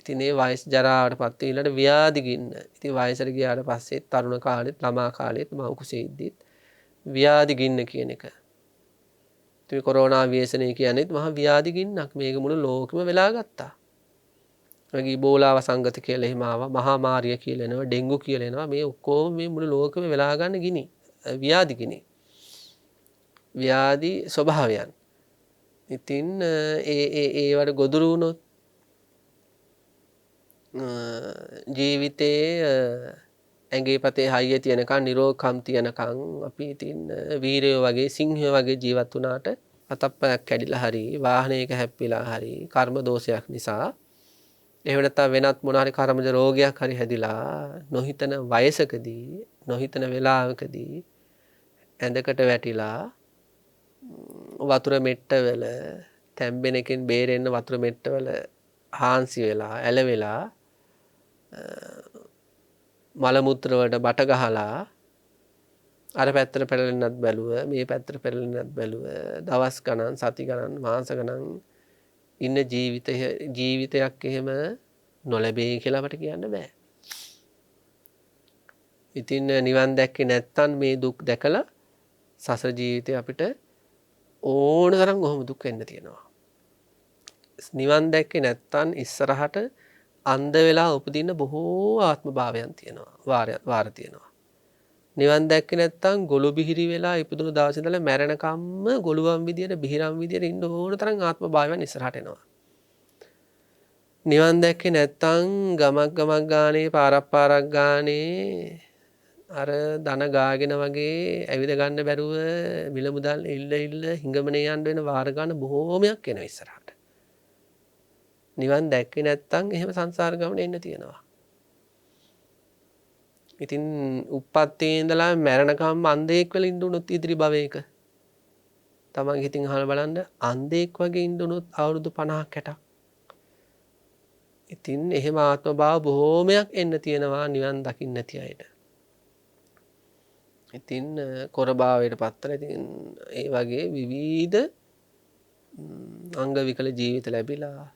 ඉතින් මේ වයස ජරාවටපත් ඊළඟට ව්‍යාධි ගින්න. ඉතින් වයසට ගියාට පස්සේ තරුණ කාලෙත් ළමා කාලෙත් මව කුසේ ඉද්දිත් ව්‍යාධි ගින්න කියන එක. ඉතින් කොරෝනා ව්‍යසනය කියන්නේත් මහා ව්‍යාධි ගින්නක්. මේක මුළු ලෝකෙම වෙලා ගත්තා. වගේ ඉබෝලා වසංගත කියලා එහෙම ආවා. මහා මාරිය කියලා එනවා. ඩෙන්ගු කියලා එනවා. මේ ඔක්කොම මේ මුළු ලෝකෙම වෙලා ගන්න ගිනි. ව්‍යාධි ගිනි. ව්‍යාධි ස්වභාවයන්. ඉතින් ඒවට ගොදුරු වුණොත් ජීවිතයේ ඇඟේ පතේ හයිය තියනකන් නිරෝගකම් තියනකන් අපි ඉතින් වීරයෝ වගේ සිංහයෝ වගේ ජීවත් වුණාට අතප්පයක් කැඩිලා හරි වාහනයක හැප්පිලා හරි කර්ම දෝෂයක් නිසා එහෙම නැත්නම් වෙනත් මොන හරි කර්මජ රෝගයක් හරි හැදිලා නොහිතන වයසකදී නොහිතන වෙලාවකදී ඇඳකට වැටිලා වතුර මෙට්ටවල තැම්බෙන එකෙන් බේරෙන්න වතුර මෙට්ටවල හාන්සි වෙලා ඇලවෙලා මල මුත්‍ර වලට බට ගහලා අර පැත්තට පෙරලෙන්නත් බැලුව මේ පැත්තට පෙරලෙන්නත් බැලුව දවස් ගණන් සති ගණන් මාස ගණන් ඉන්න ජීවිතයක් එහෙම නොලැබේ කියලා අපට කියන්න බෑ. ඉතින් නිවන් දැක්කේ නැත්තම් මේ දුක් දැකලා සසර ජීවිතේ අපිට ඕන තරම් කොහොම දුක් වෙන්න තියෙනවා. නිවන් දැක්කේ නැත්තම් ඉස්සරහට අන්ධ වෙලා උපදින්න බොහෝ ආත්ම භාවයන් තියෙනවා. වාර තියෙනවා. නිවන් දැක්කේ නැත්නම් ගොළු බිහිරි වෙලා ඉපදුණු දවසේ ඉඳලා මැරෙනකම්ම ගොළුවන් විදියට බිහිරම් විදියට ඉන්න ඕන තරම් ආත්ම භාවයන් ඉස්සරහට එනවා. නිවන් දැක්කේ නැත්නම් ගමක් ගානේ පාරක් ගානේ අර ධන ගාගෙන වගේ ඇවිද ගන්න බැරුව මිල මුදල් ඉල්ල හිඟමනේ යන්න වෙන වාර ගන්න බොහෝමයක් එනවා ඉස්සරහට. නිවන් දැක්කේ නැත්නම් එහෙම සංසාර ගමනේ එන්න තියෙනවා. ඉතින් උප්පත්තියේ ඉඳලා මැරෙනකම් අන්ධයෙක් වෙලා ඉන්න උනොත් ඉදිරි භවයක තමන්ගේ හිතින් අහලා බලන්න අන්ධයෙක් වගේ ඉන්න උනොත් අවුරුදු 50ක් 60ක්. ඉතින් එහෙම ආත්ම භාව බොහෝමයක් එන්න තියෙනවා නිවන් දකින්න නැති අයට. ඉතින් කොර භාවයට පත්තර ඉතින් ඒ වගේ විවිධ අංග විකල ජීවිත ලැබිලා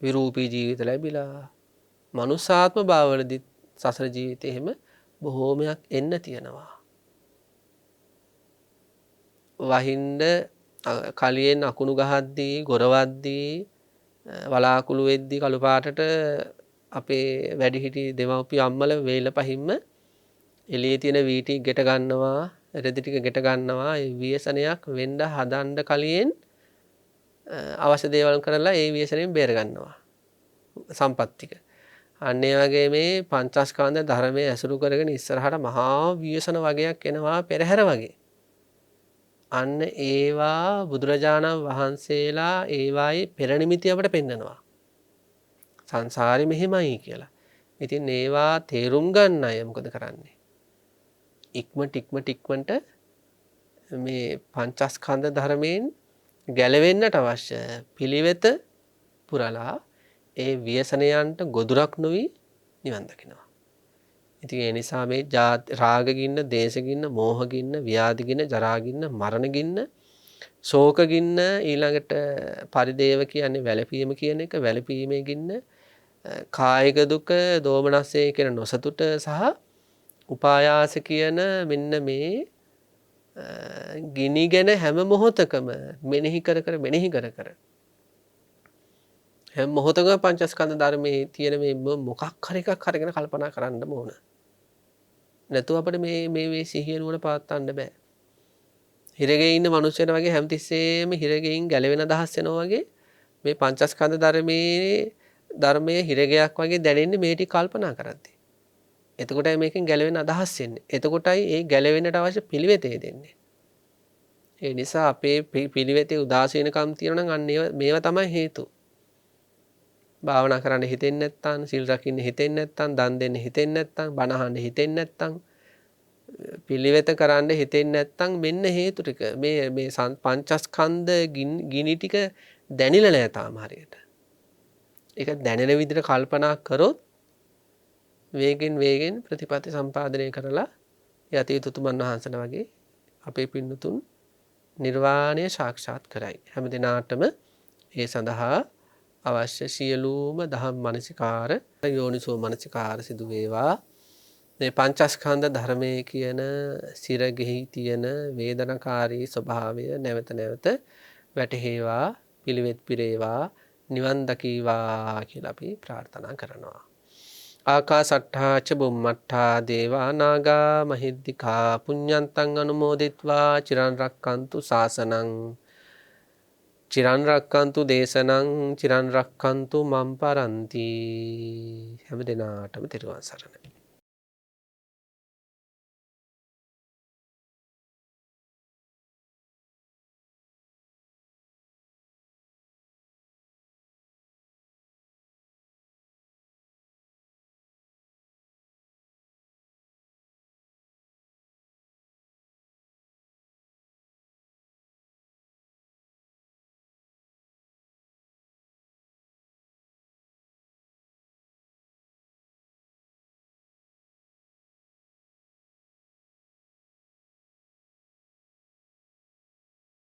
විරූපී ජීවිත ලැබිලා මනුසාත්ම භාවවලදී සසර ජීවිතේ එහෙම බොහෝමයක් එන්න තියෙනවා. වහින්ද කලියෙන් අකුණු ගහද්දී ගොරවද්දී වලාකුළු වෙද්දී කළු පාටට අපේ වැඩිහිටි දෙමව්පිය අම්මල වේල පහින්ම එළියේ තියෙන වී ටික ගෙට ගන්නවා රෙදි ටික ගෙට ගන්නවා ඒ ව්‍යසනයක් වෙන්න හදන්න කලින් අවශ්‍ය දේවල් කරලා ඒ ව්‍යසනයෙන් බේර ගන්නවා සම්පත් ටික. අන්න ඒ වගේ මේ පංචස්කන්ධ ධර්මයේ ඇසුරු කරගෙන ඉස්සරහට මහා ව්‍යසන වගේක් එනවා පෙරහැර වගේ. අන්න ඒවා බුදුරජාණන් වහන්සේලා ඒවායේ පෙරනිමිති අපට පෙන්නනවා. සංසාරේ මෙහෙමයි කියලා. ඉතින් ඒවා තේරුම් ගන්න අය මොකද කරන්නේ? ඉක්මනට මේ පංචස්කන්ධ ධර්මයෙන් ගැලවෙන්නට අවශ්‍ය පිළිවෙත පුරලා ඒ ව්‍යසනයන්ට ගොදුරක් නොවි නිවන් දකිනවා. ඉතින් ඒ නිසා මේ රාග ගින්න, දේශ ගින්න, මෝහ ගින්න, ව්‍යාධි ගින්න, ජරා ගින්න, මරණ ගින්න, ශෝක ගින්න, ඊළඟට පරිදේව කියන්නේ වැළපීම කියන එක, වැළපීමේ ගින්න, කායික දුක, දෝමනස්සේ කියන නොසතුට සහ උපායාස කියන මෙන්න මේ ගිනිගෙන හැම මොහොතකම මෙනෙහි කර කර හැම මොහොතකම පංචස්කන්ධ ධර්මයේ තියෙන මේ මොකක් හරි එකක් අරගෙන කල්පනා කරන්න ඕන. නැතුව අපිට මේ සිහිය නුවණ පවත්වන්න බෑ. හිරගේ ඉන්න මිනිස්සුන්ට වගේ හැමතිස්සෙම හිරගෙයින් ගැලවෙන අදහස් එනවා වගේ මේ පංචස්කන්ධ ධර්මයේ හිරගයක් වගේ දැනෙන්නේ මේ ටික කල්පනා කරද්දී. එතකොටයි මේකෙන් ගැලවෙන අදහස් එන්නේ. එතකොටයි ඒ ගැලවෙන්නට අවශ්‍ය පිළිවෙතේ දෙන්නේ. ඒ නිසා අපේ පිළිවෙතේ උදාසීනකම් තියෙනවා නම් අන්න මේවා තමයි හේතු. භාවනා කරන්න හිතෙන්නේ නැත්නම්, සිල් රකින්න හිතෙන්නේ නැත්නම්, දන් දෙන්න හිතෙන්නේ නැත්නම්, බණ අහන්න හිතෙන්නේ නැත්නම්, පිළිවෙත කරන්න හිතෙන්නේ නැත්නම් මෙන්න හේතු ටික. මේ පංචස්කන්ධ ගිනි ටික දැනිලා නැහැ තාම හරියට. ඒක දැනෙන විදිහට කල්පනා කරොත් වේගෙන් ප්‍රතිපත්ති සම්පාදනය කරලා යතිතුතුමන් වහන්සේලා වගේ අපේ පින්නතුන් නිර්වාණය සාක්ෂාත් කරයි. හැම දිනාටම ඒ සඳහා අවශ්‍ය සියලුම දහම් මනසිකාර යෝනිසෝ මනසිකාර සිදු වේවා. මේ පංචස්කන්ධ ධර්මයේ කියන සිරගෙහි තියෙන වේදනාකාරී ස්වභාවය නැවත වැටහෙවා, පිළිවෙත් පිරේවා, නිවන් දකීවා කියලා අපි ප්‍රාර්ථනා කරනවා. ආකාසට්ඨා ච බුම්මට්ඨා දේවා නාග මහිද්దికා පුඤ්ඤන්තං අනුමෝදිත්වා චිරන් රක්칸තු ශාසනං චිරන් රක්칸තු දේශනං චිරන් රක්칸තු මම් පරන්ති. හැම දිනාටම තෙරුවන් සරණයි.